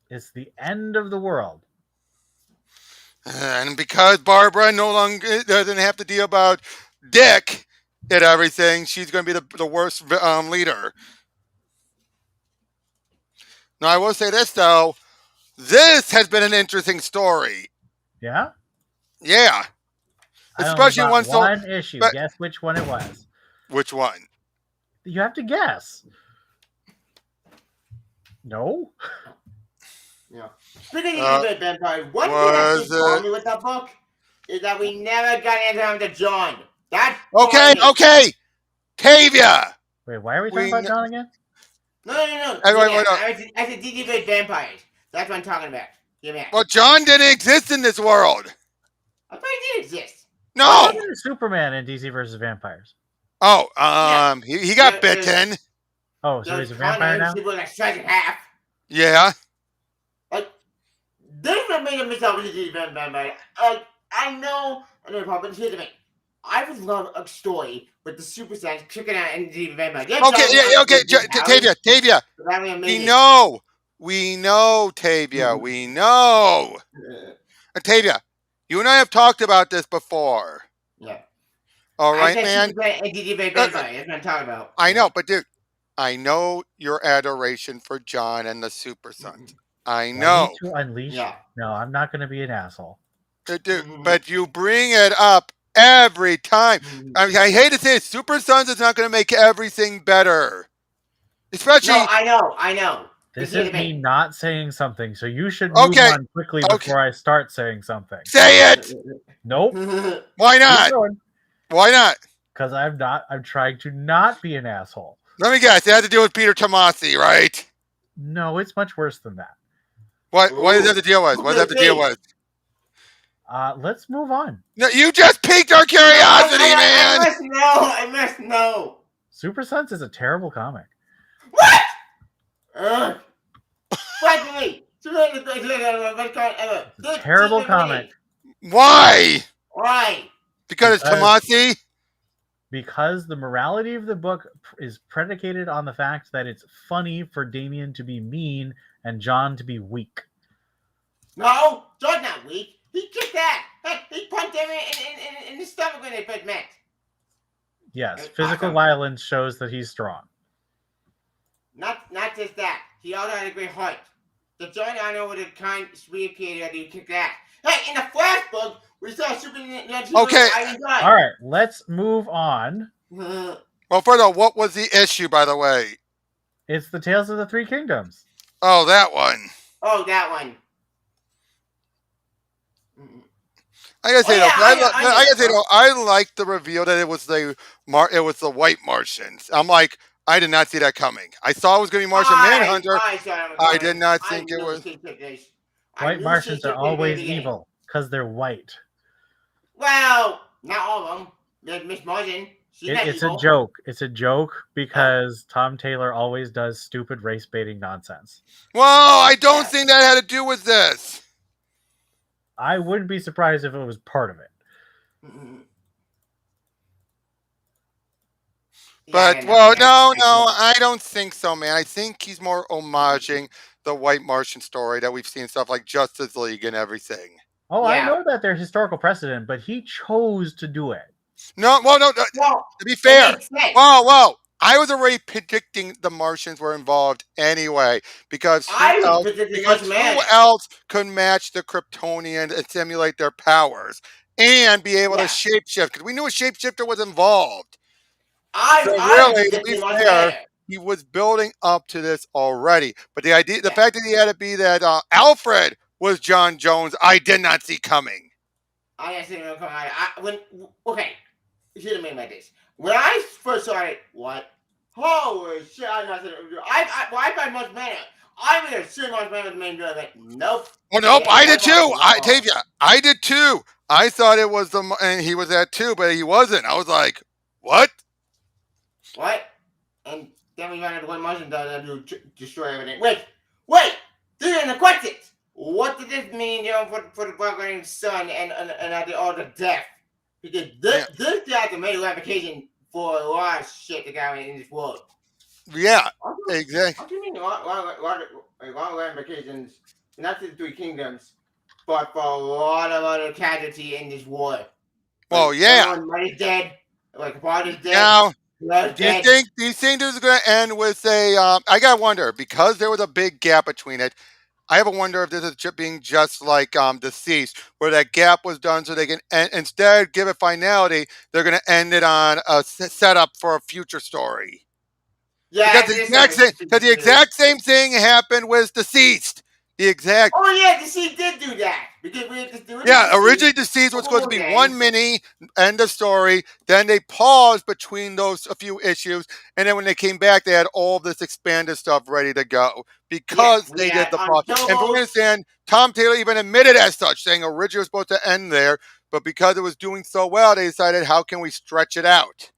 It's the end of the world. And because Barbara no longer doesn't have to deal about Dick and everything, she's going to be the worst leader. Now, I will say this, though. This has been an interesting story. Yeah? Yeah. I only Especially bought one so. one issue. But Guess which one it was. which one? You have to guess. No? Yeah. Speaking Uh, of the vampires, one thing that was did bother it? me with that book is that we never got into him to John. That Okay, bothered me. okay. Tavia. Wait, why are we talking We. about John again? No. Wait, Yeah, no. I said DD vampires. That's what I'm talking about. Give me that. Well, John didn't exist in this world. I thought he did exist. No. Superman in DC versus Vampires. Oh, Yeah. he got There's- bitten. Oh, so he's a vampire now? People like slice in half. Yeah. Like, this would made a mistake with the vampire. I know, but here's the thing. I would love a story with the Super Saiyan kicking out and the vampire. Okay, yeah, okay. Tavia. We know, Tavia. We know. Tavia, you and I have talked about this before. Yeah. All right, I man. Super Saiyan and DD vampire. That's what I'm talking about. I know, but dude, I know your adoration for John and the Super Sons. I know. To unleash? Yeah. No, I'm not going to be an asshole. Dude, but you bring it up every time. I hate to say it, Super Sons is not going to make everything better. Especially. No, I know. This is me not saying something, so you should move on quickly before I start saying something. Say it. Nope. Why not? Why not? Because I'm trying to not be an asshole. Let me guess. It had to do with Peter Tomasi, right? No, it's much worse than that. What does that have to deal with? What does that have to deal with? Let's move on. No, you just piqued our curiosity, man. I must know. Super Sons is a terrible comic. What? Terrible comic. Why? Why? Because it's Tomasi? Because the morality of the book is predicated on the fact that it's funny for Damien to be mean and John to be weak. No, John's not weak. He kicked that. He punched him in the stomach when they put met. Yes, physical violence shows that he's strong. Not just that. He also had a great heart. The John I know with a kind, sweet kid that he kicked that. Hey, in the first book, we saw Superman. Okay. All right, let's move on. Well, further, what was the issue, by the way? It's the Tales of the Three Kingdoms. Oh, that one. Oh, that one. I gotta say, I like the reveal that it was the White Martians. I'm like, I did not see that coming. I saw it was going to be Martian Manhunter. I did not think it was. White Martians are always evil because they're white. Well, not all of them. There's Miss Martian. It's a joke. It's a joke because Tom Taylor always does stupid race baiting nonsense. Well, I don't think that had to do with this. I wouldn't be surprised if it was part of it. But, well, no, I don't think so, man. I think he's more homaging the White Martian story that we've seen stuff like Justice League and everything. Oh, yeah. I know that there's historical precedent, but he chose to do it. No, to be fair. Whoa. I was already predicting the Martians were involved anyway, because who else could match the Kryptonians and simulate their powers and be able to shapeshift? Because we knew a shapeshifter was involved. To be fair, he was building up to this already. But the fact that he had to be that Alfred was John Jones, I did not see coming. I didn't see him coming. You should have made like this. When I first saw it, what? Holy shit! I find much better. I made a so much better than main like, nope. Oh nope, I did too. I did too. I thought it was and he was that too, but he wasn't. I was like, what? What? And then we found out what Martian does to destroy everything. Wait! These are the questions. What did this mean, for the Bulgarian sun and all the death? Because this got the major application for a lot of shit that got in this world. Yeah, exactly. What do you mean a lot of ramifications? Not to the Three Kingdoms. fought for a lot of other casualty in this war. Well, Like yeah. everyone, money's dead. Like father's dead. Now, Brother's do you dead. think this is going to end with a? I gotta wonder because there was a big gap between it. I have a wonder if this is being just like Deceased, where that gap was done so they can instead give it finality. They're going to end it on a setup for a future story. Yeah, Because it is something the exact same thing happened with Deceased. The exact Oh yeah, DC did do that because Yeah, originally Deceased was supposed to be one mini end of story. Then they paused between those a few issues, and then when they came back, they had all this expanded stuff ready to go Yeah, because we they did had the pause. And from what I Untouchables, understand, Tom Taylor even admitted as such, saying originally was supposed to end there, but because it was doing so well, they decided how can we stretch it out.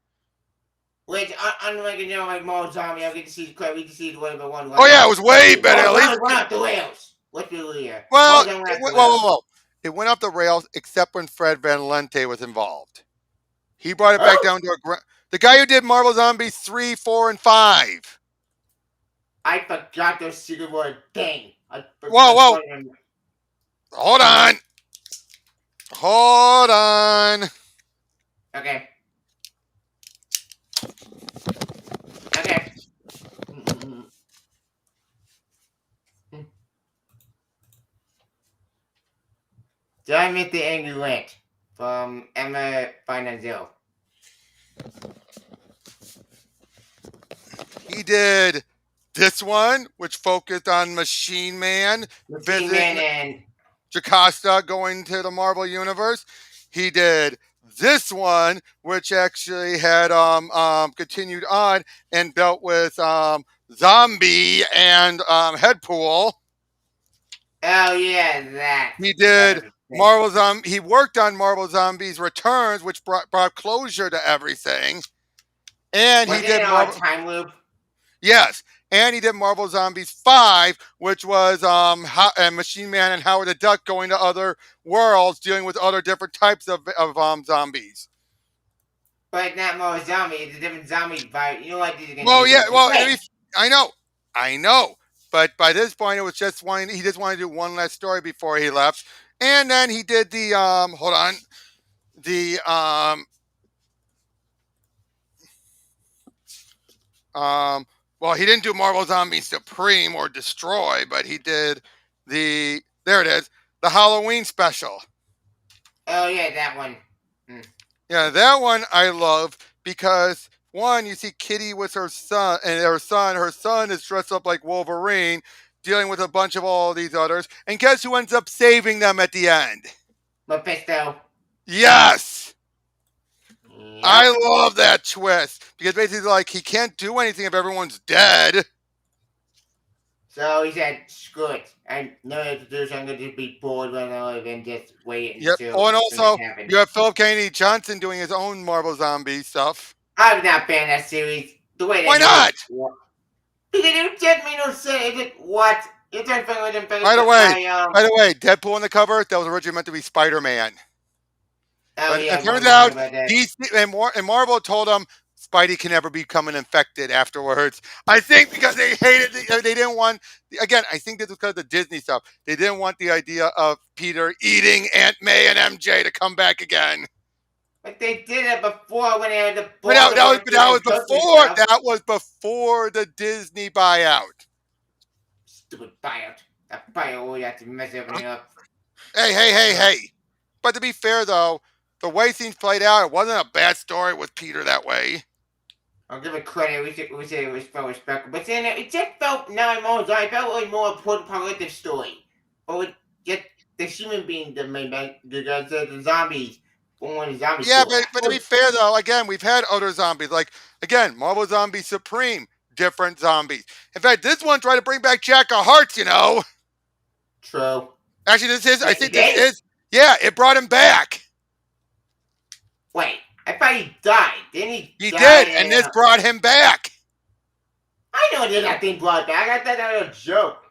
which unlike like Mo Zombie, I get to see we can see whatever one Oh right yeah, now. it was way better. Mo At least, Zombie went off the rails. Let's be real here. well, Mo Zombie went off the whoa, whoa, rails. whoa. It went off the rails except when Fred Van Lente was involved. He brought it back Oh, down to the guy who did Marvel Zombies 3, 4, and 5. I forgot those secret word. Dang. I Whoa, forgot whoa. them. Hold on. Hold on. Okay. Okay. Mm-mm-mm. Did I meet the angry rant from Emma Finazil? He did this one, which focused on Machine Man Machine visiting Man and Jocasta going to the Marvel Universe. He did this one, which actually had continued on and dealt with Zombie and Headpool. oh yeah, that. He That did was a thing. Marvel He worked on Marvel Zombies Returns, which brought closure to everything. And he Wasn't it did on Marvel. time loop? Yes, and he did Marvel Zombies 5, which was Machine Man and Howard the Duck going to other worlds, dealing with other different types of zombies. But not more zombie. It's a different zombie vibe. You know what? They're gonna Well, do yeah, something well, different. I know, but by this point, it was just one. He just wanted to do one last story before he left, and then he did the hold on, the well, he didn't do Marvel Zombie Supreme or Destroy, but he did there it is, the Halloween special. Oh yeah, that one. Hmm. Yeah, that one I love because one, you see Kitty with her son, and her son is dressed up like Wolverine, dealing with a bunch of all these others, and guess who ends up saving them at the end? Mephisto. Yes! I Yep. love that twist because basically, like, he can't do anything if everyone's dead. So he said, "Screw it. I know what to do, so I'm gonna just be bored when I live and just wait Yep. until Oh, and something also happens." you have Philip Kennedy Johnson doing his own Marvel Zombie stuff. I'm not a fan of that series. The way Why they made not? it. Because it just made no sense. It what? You're trying to find By the way, my Deadpool on the cover that was originally meant to be Spider-Man. Oh But yeah, it turns one out about that. DC and Marvel told him Spidey can never become an infected afterwards. I think because they hated they didn't want again. I think this was because of the Disney stuff. They didn't want the idea of Peter eating Aunt May and MJ to come back again. But they did it before when they had the But Baltimore stuff. that was before the Disney buyout. Stupid buyout. That buyout always have to mess everything up. Hey. But to be fair though, the way things played out, it wasn't a bad story with Peter that way. I'll give it credit. We say it was felt respectable, but then it just felt I felt like more important part of the story. But with just the human being, the main the zombies, one of the zombie Yeah, story. but to be fair though, again, we've had other zombies. Like again, Marvel Zombie Supreme, different zombies. In fact, this one tried to bring back Jack of Hearts, you know. True. Actually, I think this Did? is yeah, it brought him back. Wait, I thought he died. Didn't he? He Die did, and this brought him back. I know it that thing brought back. I thought that was a joke.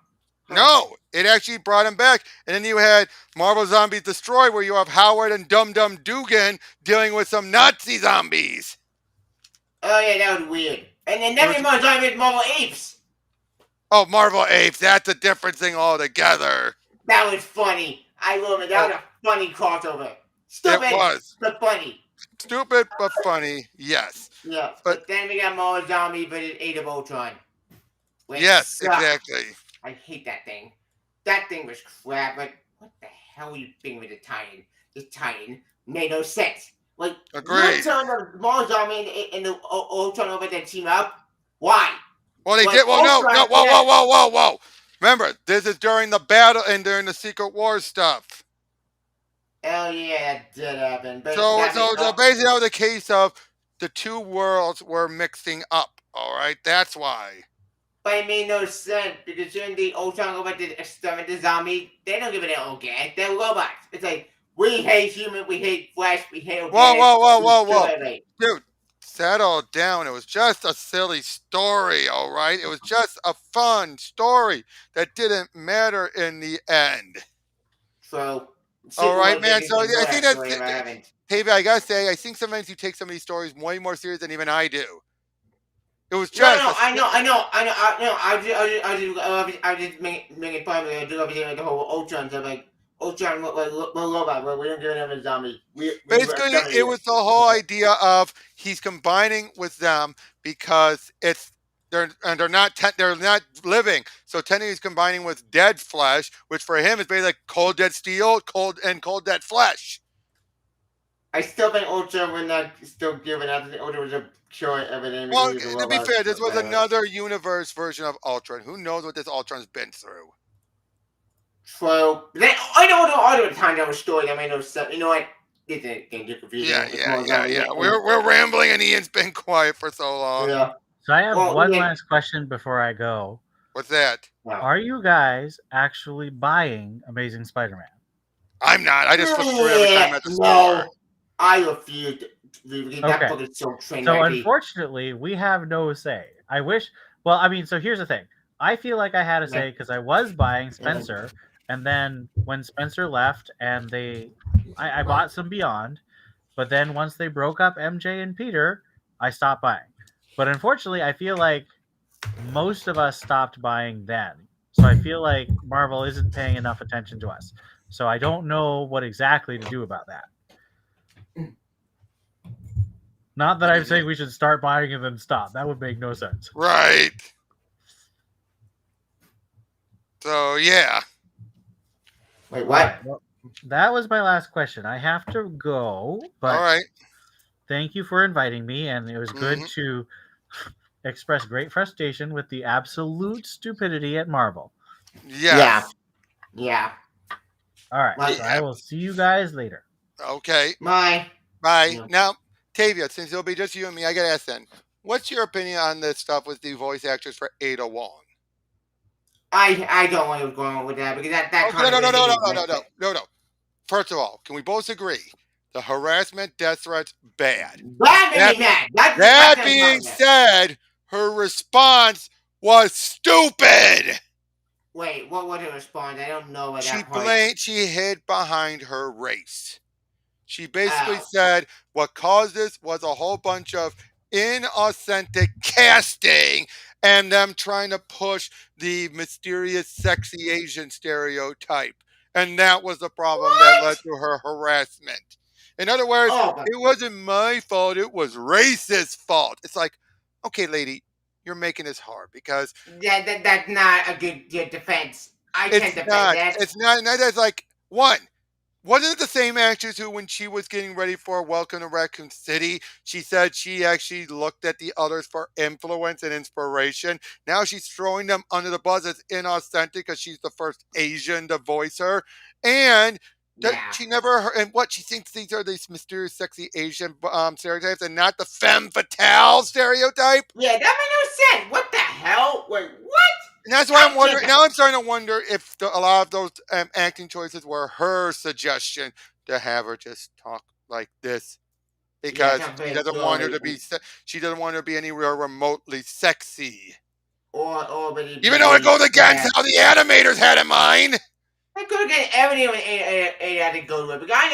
No, it actually brought him back. And then you had Marvel Zombies Destroy, where you have Howard and Dum Dum Dugan dealing with some Nazi zombies. Oh yeah, that was weird. And then never mind, I with Marvel Apes. Oh, Marvel Apes, that's a different thing altogether. That was funny. I love it. That was a funny crossover. It Stupid, was but funny. stupid but funny. Yes, Yeah, but but then we got more zombie versus Age of Ultron. Which yes, sucked. exactly. I hate that thing. That thing was crap. Like, what the hell are you thinking with the Titan? The Titan made no sense. Like, Agreed. you turn the small zombie and the Ultron over there team up. Why? Well, they Like, did. Well, no, Ultron, whoa, yeah. whoa, whoa, whoa, whoa. Remember, this is during the battle and during the Secret Wars stuff. Oh yeah, that did happen. But So, that so, so basically, that was the case of the two worlds were mixing up. All right, that's why. but it made no sense because during the Ultron over to exterminate the zombie, they don't give it an organic. They're robots. It's like we hate human, we hate flesh, we hate Whoa, organic. whoa, whoa, whoa, whoa, Exterminate. dude, settle down. It was just a silly story. All right, it was just a fun story that didn't matter in the end. So, All right, Superman man. didn't So enjoy I think that story if I that's. haven't. Hey, I gotta say, I think sometimes you take some of these stories way more serious than even I do. It was No, just no, a I know. I just making fun of it. I do everything the whole Ultron stuff. Like Ultron, we're robot. We don't give him a zombie. basically it was the whole idea of he's combining with them because they're not living. So technically he's combining with dead flesh, which for him is basically like cold dead steel, cold dead flesh. I still think Ultron would not still give it. I think Ultron was a sure everything. Well, Because he was a to be robot, fair, this was whatever. another universe version of Ultron. Who knows what this Ultron's been through? So then I know all the time that was story that made no sense. You know what? This can get confusing. Yeah. We're rambling and Ian's been quiet for so long. Yeah. So I have Well, one yeah. last question before I go. What's that? Wow. Are you guys actually buying Amazing Spider-Man? I'm not. I just flip through it every time at the store. No, I refuse. That Okay. book is so train So wrecky. unfortunately, we have no say. I wish. Well, I mean, so here's the thing. I feel like I had a say because I was buying Spencer, and then when Spencer left, and I bought some Beyond, but then once they broke up MJ and Peter, I stopped buying. But unfortunately, I feel like most of us stopped buying then. So I feel like Marvel isn't paying enough attention to us. So I don't know what exactly to do about that. Not that I'm saying we should start buying and then stop. That would make no sense. Right. So yeah. Wait, what? Well, that was my last question. I have to go, but All right. thank you for inviting me, and it was good to express great frustration with the absolute stupidity at Marvel. Yes. Yeah. All right, so I will see you guys later. Okay. Bye. Bye. Now, Tavia, since it'll be just you and me, I gotta ask then. What's your opinion on this stuff with the voice actress for Ada Wong? I don't want to go on with that because that No. First of all, can we both agree the harassment, death threats, bad? That made me mad. That being said, her response was stupid. Wait, what was her response? I don't know what that part. She hid behind her race. She basically said what caused this was a whole bunch of inauthentic casting and them trying to push the mysterious sexy Asian stereotype. And that was the problem that led to her harassment. In other words, it wasn't my fault, it was racist fault. It's like, okay, lady, you're making this hard because that's not a good defense. I can't defend that. It's not. That's like one. Wasn't it the same actress who, when she was getting ready for Welcome to Raccoon City, she said she actually looked at the others for influence and inspiration? Now she's throwing them under the bus as inauthentic because she's the first Asian to voice her, and she never heard. And what she thinks these are these mysterious, sexy Asian stereotypes, and not the femme fatale stereotype. Yeah, that made no sense. What the hell? Wait, what? And that's why I'm wondering. Now I'm starting to wonder if a lot of those acting choices were her suggestion to have her just talk like this because she doesn't want her to be. She doesn't want her to be anywhere remotely sexy. Even though it goes against how the animators had in mind. I could get everything with A had to go with, because I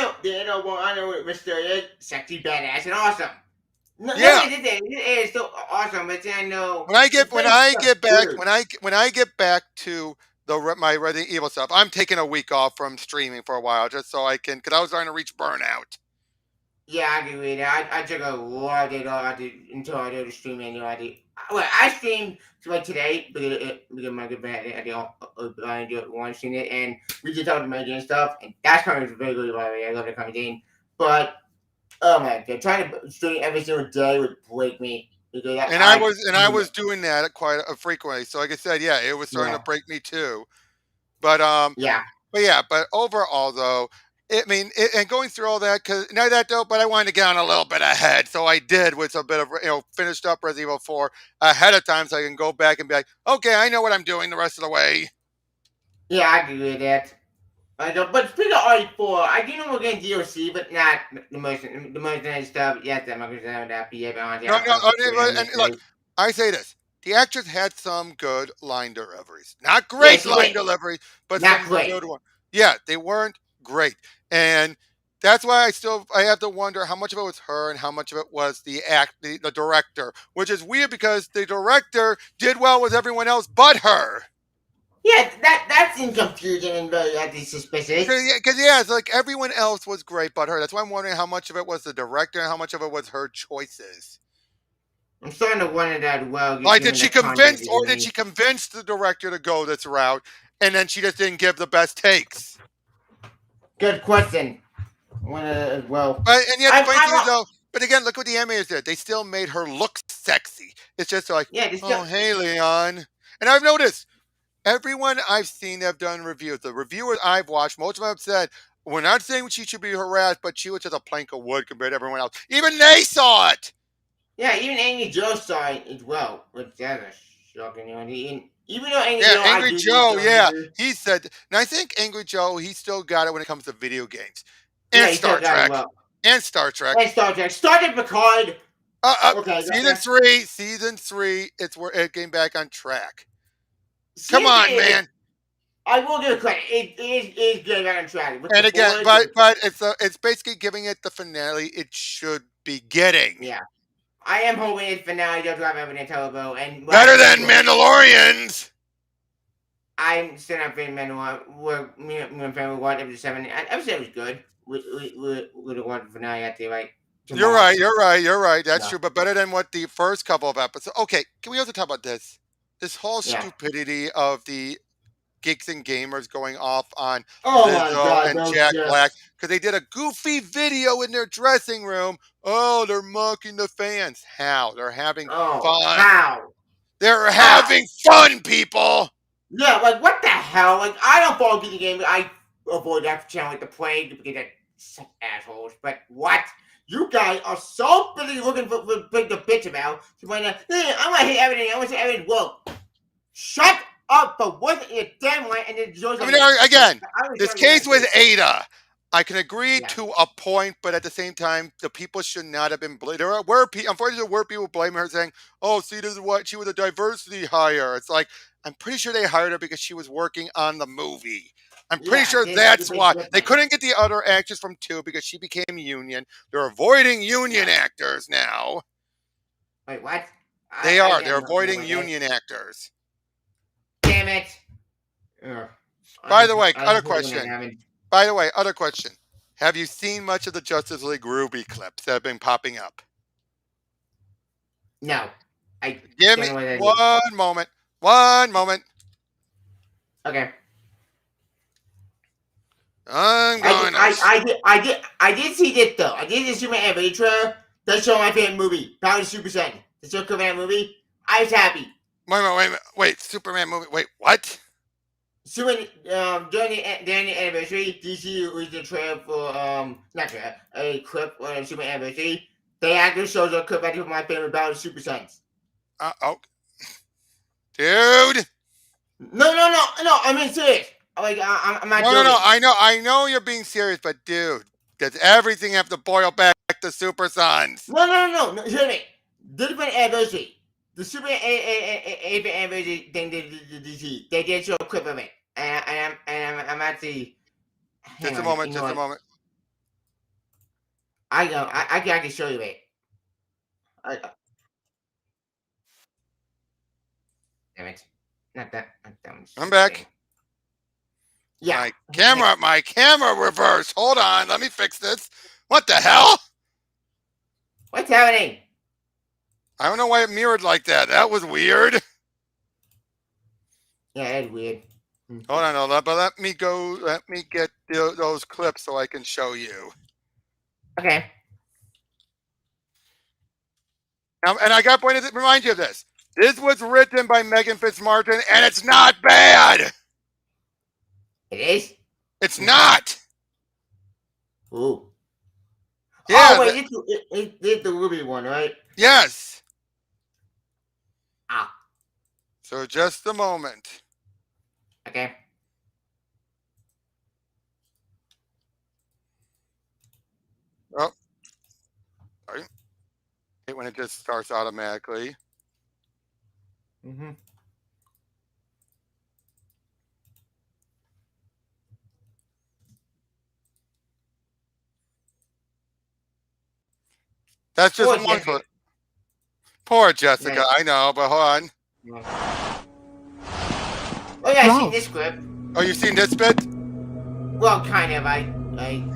know what Mr. is sexy, badass, and awesome. No, it is so awesome, but then I know when I get back to my Resident Evil stuff. I'm taking a week off from streaming for a while just so I can, because I was starting to reach burnout. Yeah, I agree with that. I took a lot of it off until I did the streaming. You know, I streamed like today because my good friend I enjoyed watching it, and we just talked about and stuff, and that's kind of very good. By the way, I love the comedy, but oh my god, trying to stream every single day would break me because I was doing that quite frequently. So like I said, yeah, it was starting yeah to break me too. But yeah. but overall though, and going through all that, because not that though, but I wanted to get on a little bit ahead, so I did with a bit of finished up Resident Evil 4 ahead of time, so I can go back and be like, okay, I know what I'm doing the rest of the way. Yeah, I agree with that. But speaking of RE4, I do know we're getting DLC, but not the most stuff. Yes, that Microsoft that be able on No, no, and look, yesterday. I say this: the actress had some good line deliveries, not Yeah, great she line did. delivery, but Not some great. good one. Yeah, they weren't great, and that's why I have to wonder how much of it was her and how much of it was the director, which is weird because the director did well with everyone else but her. Yeah, that's in confusion and very suspicious. Because yeah, it's like everyone else was great but her. That's why I'm wondering how much of it was the director and how much of it was her choices. I'm starting to wonder that. Well, Like, given the content of the did game. she convince the director to go this route, and then she just didn't give the best takes? Good question. Well, And yet the I'm funny thing is I'm though, but again, look what the animators did. They still made her look sexy. It's just like, yeah. This oh hey Leon, and I've noticed everyone I've seen that have done reviews, the reviewers I've watched, most of them have said. We're not saying she should be harassed, but she was just a plank of wood compared to everyone else. Even they saw it. yeah. Even Angry Joe saw it as well, which that's a shocking. Even though Angry Yeah, Joe, I Angry do think Joe. so. Yeah, he said, and I think Angry Joe, he still got it when it comes to video games Yeah, and he still Star got it Trek well. and Star Trek. And Star Trek. Star Trek Picard. Okay, Season three, season three. It's where it came back on track. Come season on, three. man. I will give it credit. It is getting back on track. With And the again, boys, but it's basically giving it the finale it should be getting. yeah. I am hoping it's finale does have Evan Televo and Better than Mandalorians. I'm still not feeling Mandalorian. Me and my family watched episode 7. Episode was good. We would have watched the finale at the You're tomorrow. right. You're right. You're right. That's Yeah. true. But better than what the first couple of episodes. Okay, can we also talk about this? This whole Yeah. stupidity of the Geeks and Gamers going off on Oh my Lizzo god, and no, Jack just Black because they did a goofy video in their dressing room. Oh, they're mocking the fans. How? They're having fun. how? They're having fun, people. Yeah, like what the hell? Like I don't follow Geeky Game. I avoid that channel like the plague because they're such assholes. But what? You guys are so busy looking for big to bitch about. So when I want to hit everything. I want to say everything. Whoa! Shut up for once in your damn life. And then George. I mean, again, this case with Ada, I can agree to a point, but at the same time, the people should not have been blamed. Unfortunately, there were people blaming her, saying, "Oh, see, this is what she was a diversity hire." It's like I'm pretty sure they hired her because she was working on the movie. I'm pretty sure that's why they couldn't get the other actors from 2 because she became union. They're avoiding union actors now. Wait, what? They are. They're avoiding union actors. Damn it! By the way, other question. By the way, other question. Have you seen much of the Justice League Ruby clips that have been popping up? No. Give me one moment. One moment. Okay. I'm going I did see this though. I did see Superman Anniversary trailer. That show my favorite movie, Power Super Saiyan. The show cover that movie. I was happy. Wait, Superman movie. Wait, what? During the anniversary, DC released a trailer for not trailer, a clip for Superman Anniversary. They actually shows a clip of my favorite Battle of Super Saiyans. Oh, dude. No. I mean serious. Like I'm not. No. I know you're being serious, but dude, does everything have to boil back to Super Sons? No. Hear me. Different anniversary. The Super anniversary thing they did the DC. They did show a clip of it, and I'm actually. Just a moment. I can show you it. Damn it. Not that. I'm back. Yeah. My camera reversed. Hold on, let me fix this. What the hell? What's happening? I don't know why it mirrored like that. That was weird. Yeah, that's weird. Hold on, but let me go. Let me get those clips so I can show you. Okay. And I got to remind you of this. This was written by Megan Fitzmartin, and it's not bad. It is? It's not. Ooh. Yeah. Oh, wait, it's the Ruby one, right? Yes. Ah. So just a moment. Okay. Oh, sorry. Hate when it just starts automatically. Mm-hmm. That's just Poor one Jessica. clip. Poor Jessica. Right. I know, but hold on. Oh, yeah, I seen this script. Oh, you seen this bit? Well, kind of.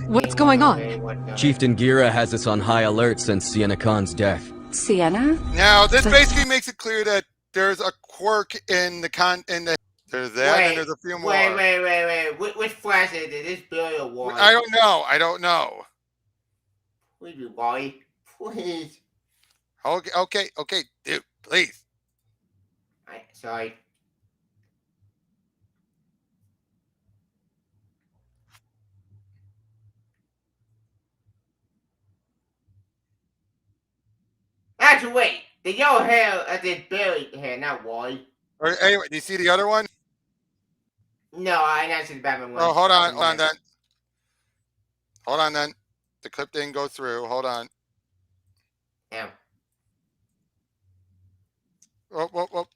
What's going on? Chieftain Gira has us on high alert since Sienna Khan's death. Sienna? Now, this basically makes it clear that there's a quirk in the. There's that, and there's a few more. Wait. Which flash is it? Is Billy or Wally? I don't know. Please be Wally. Please. Okay, dude, please. Sorry. Actually, wait. The yellow hair is Billy hair, not Wally. Anyway, do you see the other one? No, I not see the Batman one. Oh, hold on then. Hold on then. The clip didn't go through. Hold on. Yeah. Whoa.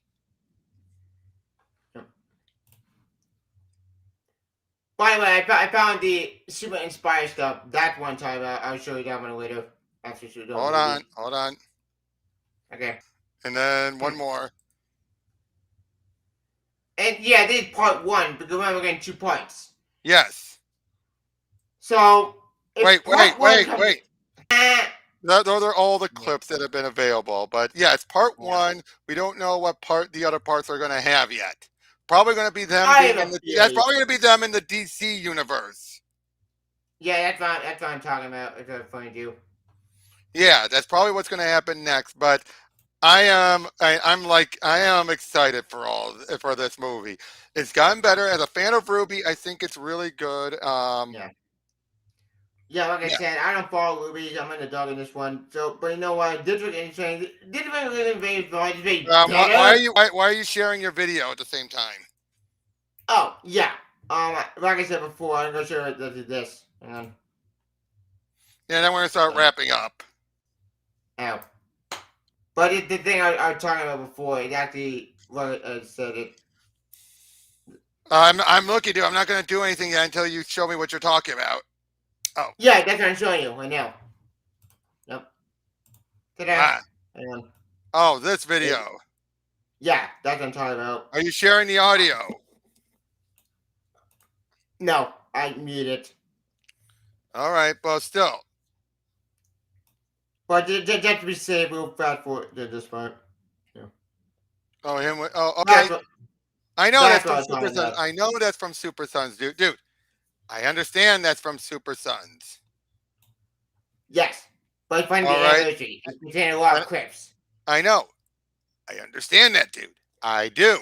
By the way, I found the super inspired stuff. That one time, I'll show you that one later. Hold on. Okay. And then one more. And yeah, this is part one, because we're getting 2 parts. Yes. So, Wait. Ah. Those are all the clips that have been available. But yeah, it's part one. We don't know what part the other parts are going to have yet. Probably going to be them. That's probably going to be them in the DC universe. Yeah, that's what I'm talking about. It's funny too. Yeah, that's probably what's going to happen next. But I am excited for this movie. It's gotten better. As a fan of Ruby, I think it's really good. Yeah, like I said, I don't follow Ruby. I'm in the dog in this one. So, but you know what? District Insane. District Insane very why are you sharing your video at the same time? Oh yeah. Like I said before, I'm gonna show you this. Hang on. Yeah, then we're gonna start wrapping up. Ow. But the thing I was talking about before, it actually, like I said, it. I'm looking, dude. I'm not gonna do anything yet until you show me what you're talking about. Oh. Yeah, that's what I'm showing you right now. Yep. Ta-da. Hang on. Oh, this video. Yeah, that's what I'm talking about. Are you sharing the audio? No, I mute it. All right, but still. But just to be safe, we'll fast forward to this part. Yeah. Oh, him. Oh, okay. I know that's from Super Sons. About. I know that's from Super Sons, dude. I understand that's from Super Sons. Yes, but find the anniversary. It contains a lot of clips. I know. I understand that, dude. I do.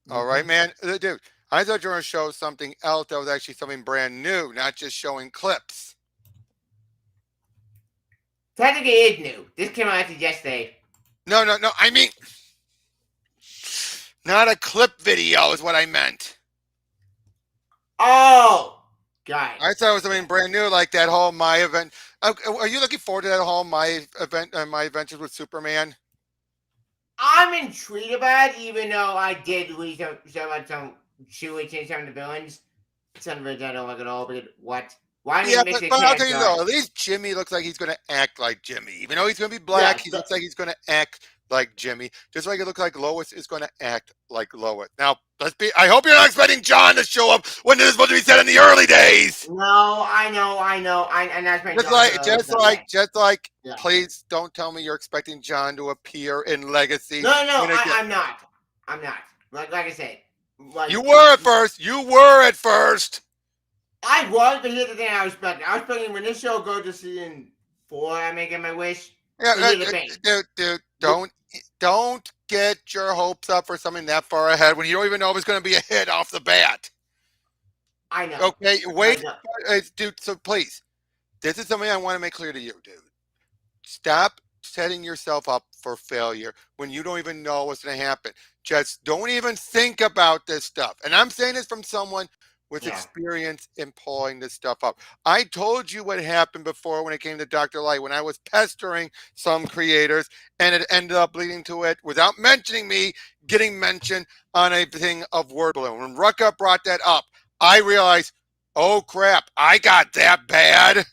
All right, man. Dude, I thought you were going to show something else that was actually something brand new, not just showing clips. Technically, it is new. This came out yesterday. No. I mean, not a clip video is what I meant. Oh, got it. I thought it was something brand new, like that whole My Event. Are you looking forward to that whole My Event, My Adventures with Superman? I'm intrigued about it, even though I did read some chewy change some of the villains. Some of it I don't like at all. But what? Why Yeah, but I'll tell you though, at least Jimmy looks like he's going to act like Jimmy. Even though he's going to be black, he looks like he's going to act like Jimmy, just like it looks like Lois is going to act like Lois. Now, I hope you're not expecting John to show up when this is supposed to be said in the early days. No, I know. I'm not expecting John Just like, Yeah. please don't tell me you're expecting John to appear in Legacy. No, I'm not. I'm not. Like I said. You were at first. I was, but here's the thing I was expecting when this show goes to season 4, I may get my wish. Yeah, dude, don't get your hopes up for something that far ahead when you don't even know if it's going to be a hit off the bat. I know. Okay, wait, dude. So please, this is something I want to make clear to you, dude. Stop setting yourself up for failure when you don't even know what's going to happen. Just don't even think about this stuff. And I'm saying this from someone with experience in pulling this stuff up. I told you what happened before when it came to Dr. Light, when I was pestering some creators, and it ended up leading to it, without mentioning me, getting mentioned on a thing of word balloon. When Rucka brought that up, I realized, oh crap, I got that bad.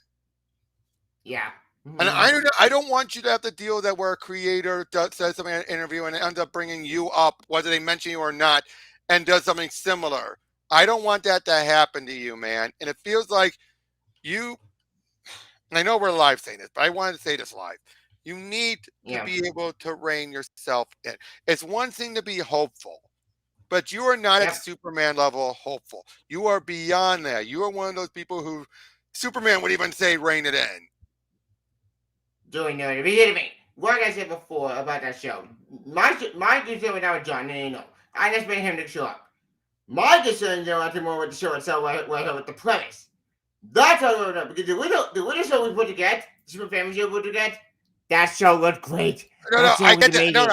Yeah. And I don't want you to have to deal with that where a creator says something in an interview and it ends up bringing you up, whether they mention you or not, and does something similar. I don't want that to happen to you, man. And it feels like I know we're live saying this, but I wanted to say this live. You need to be able to rein yourself in. It's one thing to be hopeful, but you are not at Superman level hopeful. You are beyond that. You are one of those people who Superman would even say rein it in. Doing it. Believe what I said before about that show. My concern with that was John. No. I just made him to show up. My concern, though, I think more with the show itself, with the premise. That's how I know. Because the winner show we put to get, the Super Family show we put to get, that show looked great. I get that. No,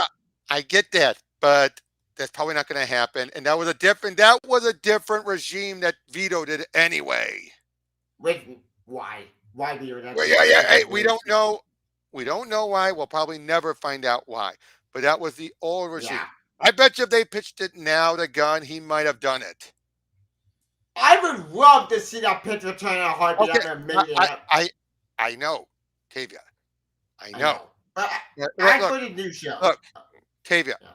I get that, but that's probably not going to happen. And that was a different regime that vetoed it anyway. Why? Why veto that? Hey, we don't know. We don't know why. We'll probably never find out why. But that was the old regime. Yeah. I bet you if they pitched it now to Gunn, he might have done it. I would love to see that picture turn out hard. Okay. I know, Tavia. I know. But I put a new show. Look, Tavia. Yeah.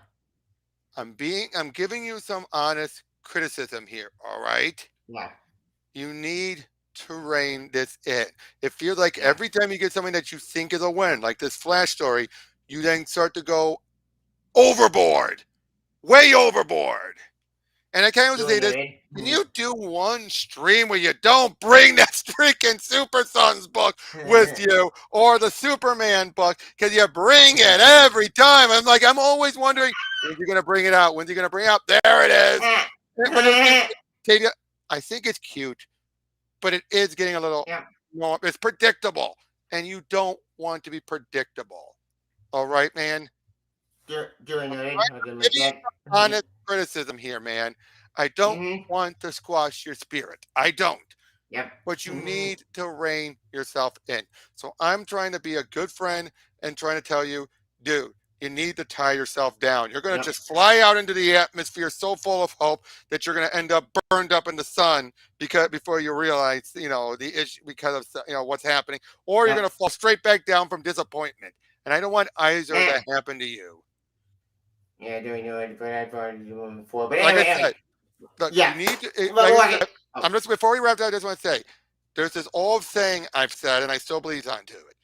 I'm giving you some honest criticism here. All right. Yeah. You need to rein this in. It feels like every time you get something that you think is a win, like this Flash story, you then start to go overboard, way overboard. And I can't say this. Can you do one stream where you don't bring that freaking Super Sons book with you or the Superman book? Because you bring it every time. I'm always wondering, when's he going to bring it out? When's he going to bring it out? There it is. Tavia, I think it's cute, but it is getting a little, it's predictable. And you don't want to be predictable. All right, man? Honest criticism here, man. I don't want to squash your spirit. I don't. Yep. But you need to rein yourself in. So I'm trying to be a good friend and trying to tell you, dude, you need to tie yourself down. You're going to just fly out into the atmosphere so full of hope that you're going to end up burned up in the sun before you realize, the issue because of, what's happening. Or you're going to fall straight back down from disappointment. And I don't want either to happen to you. Yeah, doing it, but I've already done it before. But like I said, look, you need to. Before we wrap up, I just want to say, there's this old saying I've said, and I still believe onto it.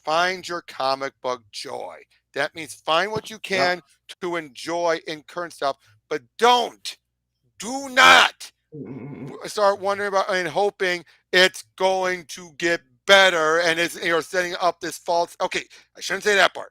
Find your comic book joy. That means find what you can to enjoy in current stuff, but do not start wondering about and hoping it's going to get better and you're setting up this false. Okay, I shouldn't say that part.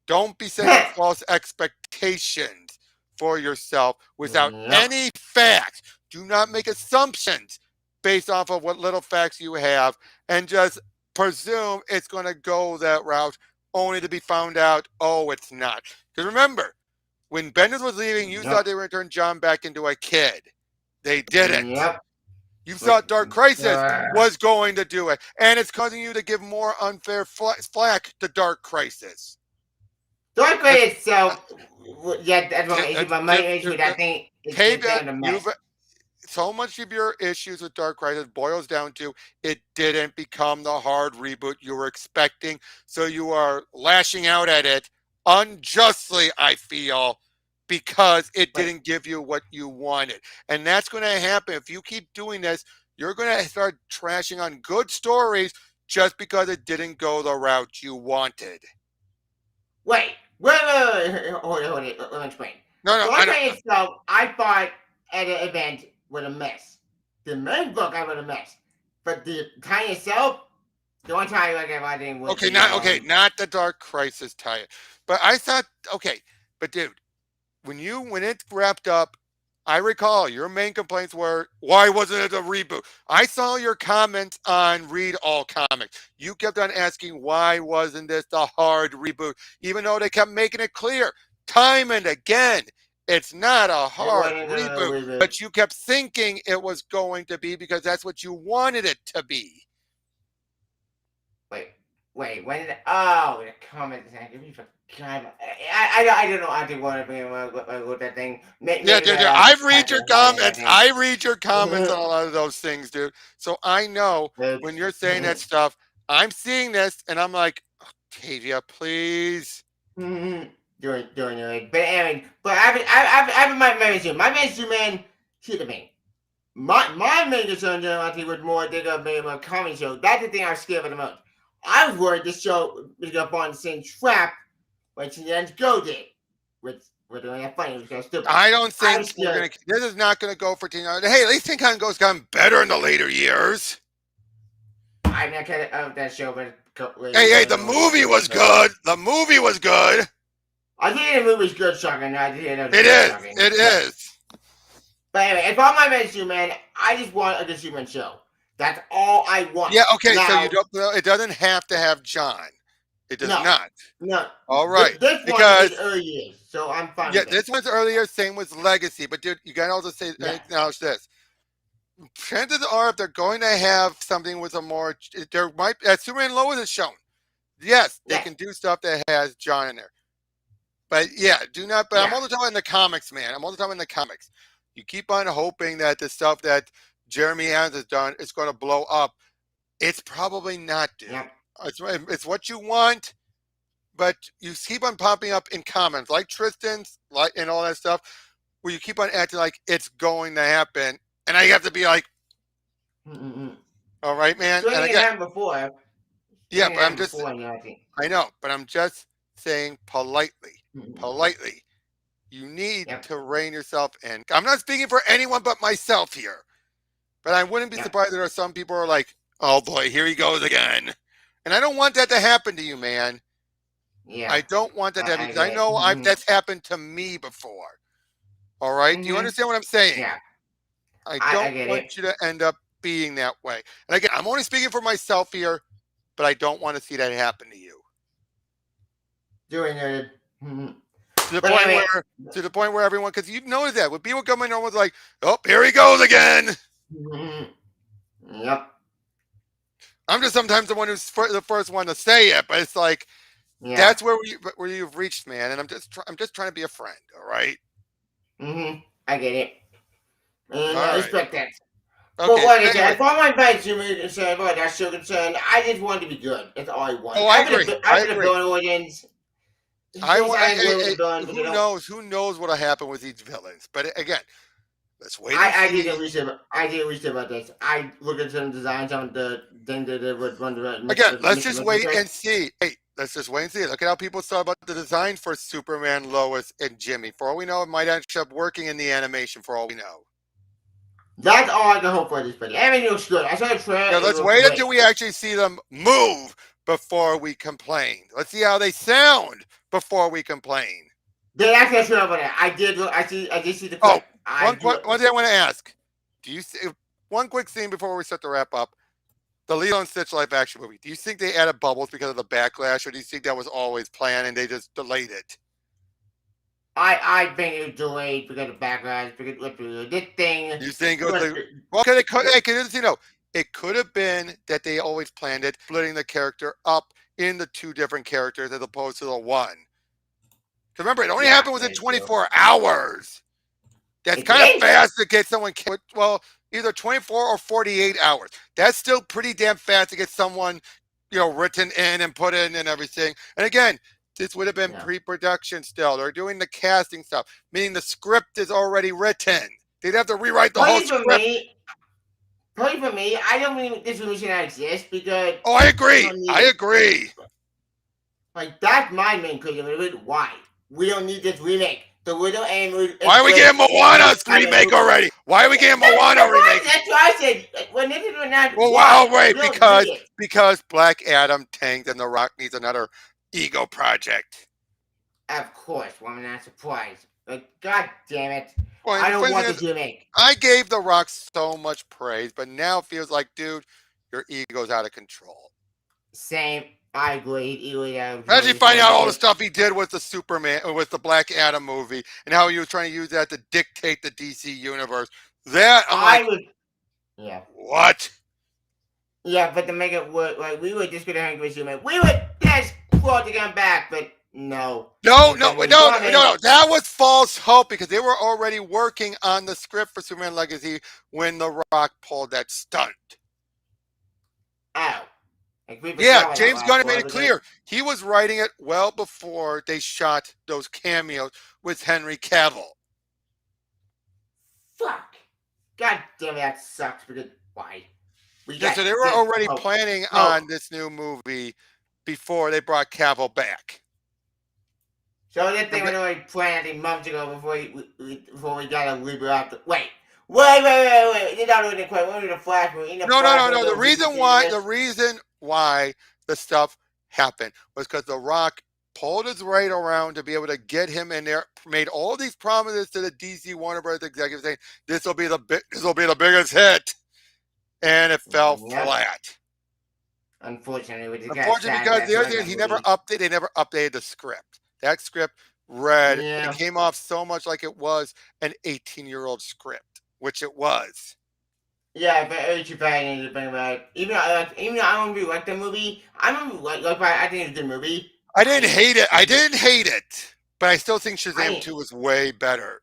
Don't be setting false expectations for yourself without any facts. Do not make assumptions based off of what little facts you have and just presume it's going to go that route only to be found out, it's not. Because remember, when Bendis was leaving, you thought they were going to turn John back into a kid. They didn't. You thought Dark Crisis was going to do it. And it's causing you to give more unfair flack to Dark Crisis. Dark Crisis, that's my issue. But my issue, I think, is kind of a mess. So much of your issues with Dark Crisis boils down to it didn't become the hard reboot you were expecting. So you are lashing out at it unjustly, I feel, because it Wait, didn't give you what you wanted. And that's going to happen. If you keep doing this, you're going to start trashing on good stories just because it didn't go the route you wanted. wait. Hold on, let me explain. No, no, The I Life know. itself, I thought at an event was a mess. The main book I was a mess. But the tie itself, the one time like I didn't with Not the Dark Crisis tie, but I thought but dude, when it wrapped up, I recall your main complaints were why wasn't it a reboot? I saw your comments on Read All Comics. You kept on asking why wasn't this the hard reboot, even though they kept making it clear time and again it's not a it hard wasn't a reboot, reboot. but you kept thinking it was going to be because that's what you wanted it to be. Wait, when did the comment section? You forgot. I don't know. I didn't want to bring with that thing. Yeah, Maybe dude, that I've read your that comments. thing. I read your comments on a lot of those things, dude. So I know when you're saying that stuff, I'm seeing this and I'm like, Octavia, please. Doing it. But anyway, but I my manager. My manager, man, here's the thing. My main concern, I think, was more they gonna be a comedy show. That's the thing I was scared of the most. I was worried this show was gonna fall in the same trap when Shenanigans Go did. Which was doing that funny, it was kind of stupid. I don't I was think we're scared. gonna. This is not gonna go for Teen. Hey, at least Teen Go's gotten better in the later years. I'm not kind of that show, but Hey, the movie was good. The movie was good. I think the movie's good, shocking. I think It is. It is. But anyway, if I'm my manager, man, I just want a good human show. That's all I want. Yeah. Okay. Now, So you don't. It doesn't have to have John. It does not. No. All right. This one is early years, so I'm fine with this one's earlier. Same with Legacy, but dude, you gotta also say acknowledge this. Chances are, if they're going to have something with a more, there might as Superman Lois is shown. Yes, they can do stuff that has John in there. But yeah, do not. But I'm all the time in the comics, man. I'm all the time in the comics. You keep on hoping that the stuff that Jeremy Adams has done is going to blow up. It's probably not, dude. Yeah. It's what you want, but you keep on popping up in comments like Tristan's, like and all that stuff, where you keep on acting like it's going to happen, and I have to be like, all right, man. So and again, happened before. Yeah, but I'm just. I know, but I'm just saying politely. Politely. You need to rein yourself in. I'm not speaking for anyone but myself here. But I wouldn't be surprised there are some people who are like, oh boy, here he goes again. And I don't want that to happen to you, man. Yeah. I don't want that to happen because I know that's happened to me before. All right? Do you understand what I'm saying? Yeah. I don't want you to end up being that way. And again, I'm only speaking for myself here, but I don't want to see that happen to you. Doing it. To the point where everyone, because you notice that when people come in, everyone's like, "Oh, here he goes again." Yep. I'm just sometimes the one who's the first one to say it, but it's like that's where you've reached, man. And I'm just trying to be a friend. All right. I get it. And I respect that. Okay. But like I said, if all my bites you made concerned about that show concerned, I just want it to be good. That's all I want. Oh, I agree. I agree. Audience. Who knows what'll happen with these villains? But again, let's wait. I did research about this. I looked at some designs on the thing that they would run the. Again, let's just wait and see. Hey, let's just wait and see. Look at how people thought about the design for Superman, Lois, and Jimmy. For all we know, it might end up working in the animation. For all we know. That's all I can hope for this video. Everything looks good. I saw a trailer. Now, let's wait until we actually see them move before we complain. Let's see how they sound before we complain. They actually show over there. I did see the clip. One thing I want to ask. Do you see one quick scene before we start to wrap up? The Lilo and Stitch live action movie. Do you think they added bubbles because of the backlash, or do you think that was always planned and they just delayed it? I think it was delayed because of backlash, because this thing. You think it was it could have been that they always planned it, splitting the character up into two different characters as opposed to the one. Because remember, it only happened within 24 hours. That's kind of fast to get someone. Well, either 24 or 48 hours. That's still pretty damn fast to get someone, written in and put in and everything. And again, This would have been Yeah. pre-production still. They're doing the casting stuff, meaning the script is already written. They'd have to rewrite the whole script. Probably for me, I don't think this movie should not exist because Oh, I we agree. don't need I it. agree. Like that's my main criticism. Why? We don't need this remake. The Little Animals. Why are we getting Moana's remake already? Why are we getting Moana remake? That's what I said. When this is announced, Well, why? wow, wait, We don't need it. because Black Adam tanked and The Rock needs another ego project. Of course, well, I'm not surprised. But God damn it. Well, I don't want is, this remake. I gave The Rock so much praise, but now it feels like, dude, your ego's out of control. Same. I agree. Imagine finding out all the stuff he did with the Superman, with the Black Adam movie, and how he was trying to use that to dictate the DC universe. That I'm like, yeah. What? Yeah, but to make it work, like we were just gonna hang with Superman. We would just brought to come back, but no. No. That was false hope because they were already working on the script for Superman Legacy when The Rock pulled that stunt. Oh. Yeah, James Gunn made it clear. He was writing it well before they shot those cameos with Henry Cavill. Fuck. God damn it, that sucks because why? So they were already planning on this new movie before they brought Cavill back. So that thing was already planned months ago before we got a Libra out the wait. You're not doing it quite. We're doing a Flash movie. No. The reason why the stuff happened was because The Rock pulled his right around to be able to get him in there, made all these promises to the DC Warner Bros. Executives saying this will be the biggest hit, and it fell flat. Unfortunately, because the other thing is they never updated the script. That script it came off so much like it was an 18-year-old script, which it was. Yeah, but it's too bad to think about it. Even though I don't really like the movie, I think it's a good movie. I didn't hate it, but I still think Shazam 2 was way better.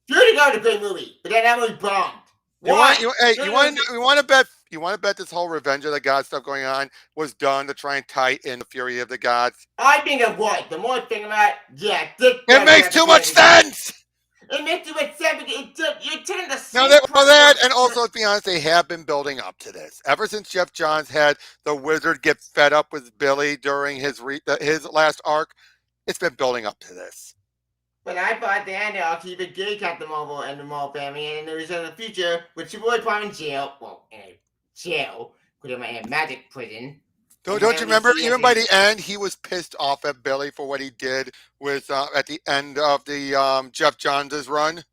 Beauty Guard is a great movie, but that movie bombed. You want to bet this whole Revenge of the Gods stuff going on was done to try and tie in the Fury of the Gods? I think it was. The more I think about it, it makes too much sense. It makes too much sense because you're telling the same. Now that, and also, let's be honest, they have been building up to this ever since Jeff Johns had the Wizard get fed up with Billy during his last arc. It's been building up to this. But I thought the end I'll keep it gay Captain Marvel and the Marvel family, and there is in the future with Superboy Prime in jail. Well, in a jail, because I'm in a magic prison. Don't you remember? Even by the end, he was pissed off at Billy for what he did with at the end of the Jeff Johns' run.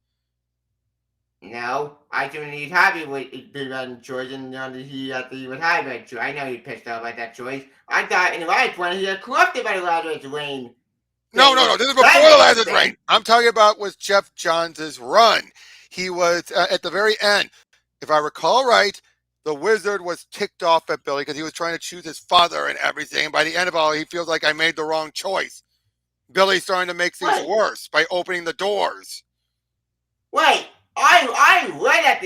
No, I think he's happy with the choice, and he was happy about it. I know he's pissed off about that choice. I thought in the last one he got corrupted by the Lazarus Reign. No. This is before the Lazarus Reign. I'm talking about was Jeff Johns' run. He was at the very end, if I recall right. The Wizard was ticked off at Billy because he was trying to choose his father and everything. And by the end of it all, he feels like I made the wrong choice. Billy's starting to make things worse by opening the doors. Wait, I read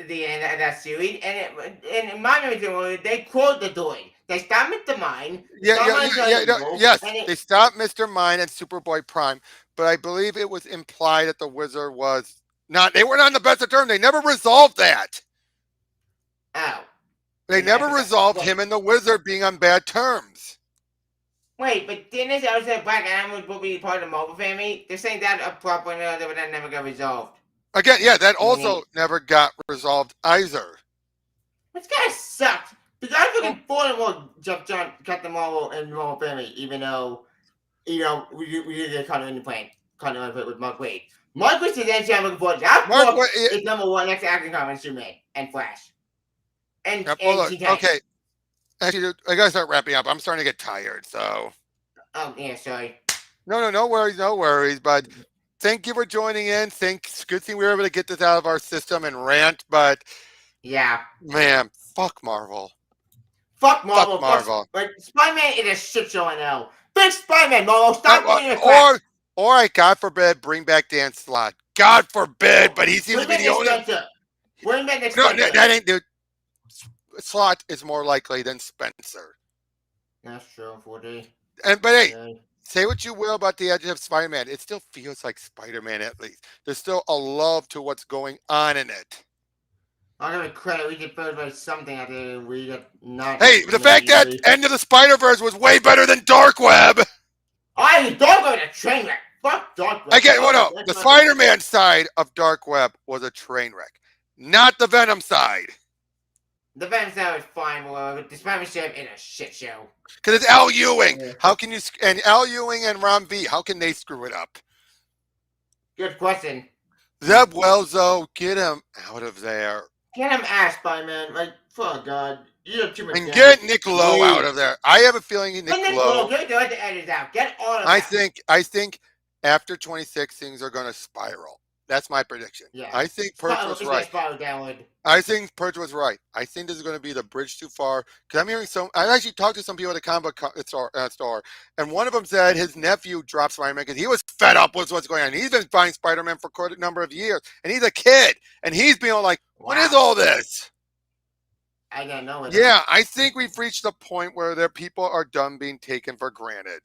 the end of that series, and in my memory, they closed the door. They stopped Mr. Mind. Yes, they stopped Mr. Mind and Superboy Prime, but I believe it was implied that the Wizard was not. They were not on the best of terms. They never resolved that. Oh. They never resolved him and the Wizard being on bad terms. Wait, but didn't this episode Black Adam was supposed to be part of the Marvel family? They're saying that up front, but that never got resolved. Again, that also never got resolved either. Which kind of sucks. Because I'm looking forward to more Jeff John, Captain Marvel, and the Marvel family, even though, we did a kind of independent with Mark Waid. Mark Waid is actually I'm looking forward to. Mark Waid is number one next to action comic Superman and Flash. And okay. Actually, I gotta start wrapping up. I'm starting to get tired, so. Oh, yeah, sorry. No worries. But thank you for joining in. Good thing we were able to get this out of our system and rant, but. Yeah. Man, fuck Marvel. Fuck Marvel. But Spider-Man is a shit show I know. Big Spider-Man, Marvel. Stop doing your crap. Or, God forbid, bring back Dan Slott. God forbid, but he seems to be the only. Bring back next No, that ain't dude. Slott is more likely than Spencer. That's true, 40. But hey, say what you will about the edge of Spider-Man, it still feels like Spider-Man at least. There's still a love to what's going on in it. I'll give it credit. We did both about something out there. We got not. Hey, the fact that End of the Spider-Verse was way better than Dark Web. I don't go to train wreck. Fuck Dark Web. I get what up. The Spider-Man side of Dark Web was a train wreck, not the Venom side. The Venom side was fine, but the Spider-Man ship is a shit show. Because it's Al Ewing. Yeah. How can you and Al Ewing and Ron V? How can they screw it up? Good question. Zeb Wells, though, get him out of there. Get him ass, Spider-Man. Like, fuck God. You have too much. And damage. get Nick Lowe Please. out of there. I have a feeling Nick Get Nick Lowe. Lowe. Get the editors out. Get all of I that. think after 26 things are going to spiral. That's my prediction. Yeah. I think Perch was right. Spiral downward. I think Perch was right. I think this is going to be the bridge too far. Because I'm hearing I've actually talked to some people at a comic book store, and one of them said his nephew dropped Spider-Man because he was fed up with what's going on. He's been buying Spider-Man for quite a number of years, and he's a kid, and he's being like, "What is all this?" I don't know. Yeah, I think we've reached the point where their people are done being taken for granted.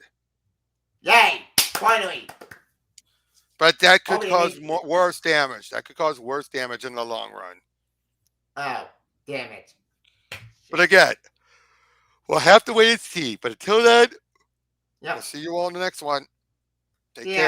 Yay! Finally. But that could Okay, cause worse damage. That could cause worse damage in the long run. Oh, damn it. But again, we'll have to wait and see. But until then, Yep. we'll see you all in the next one. Take Yeah. care.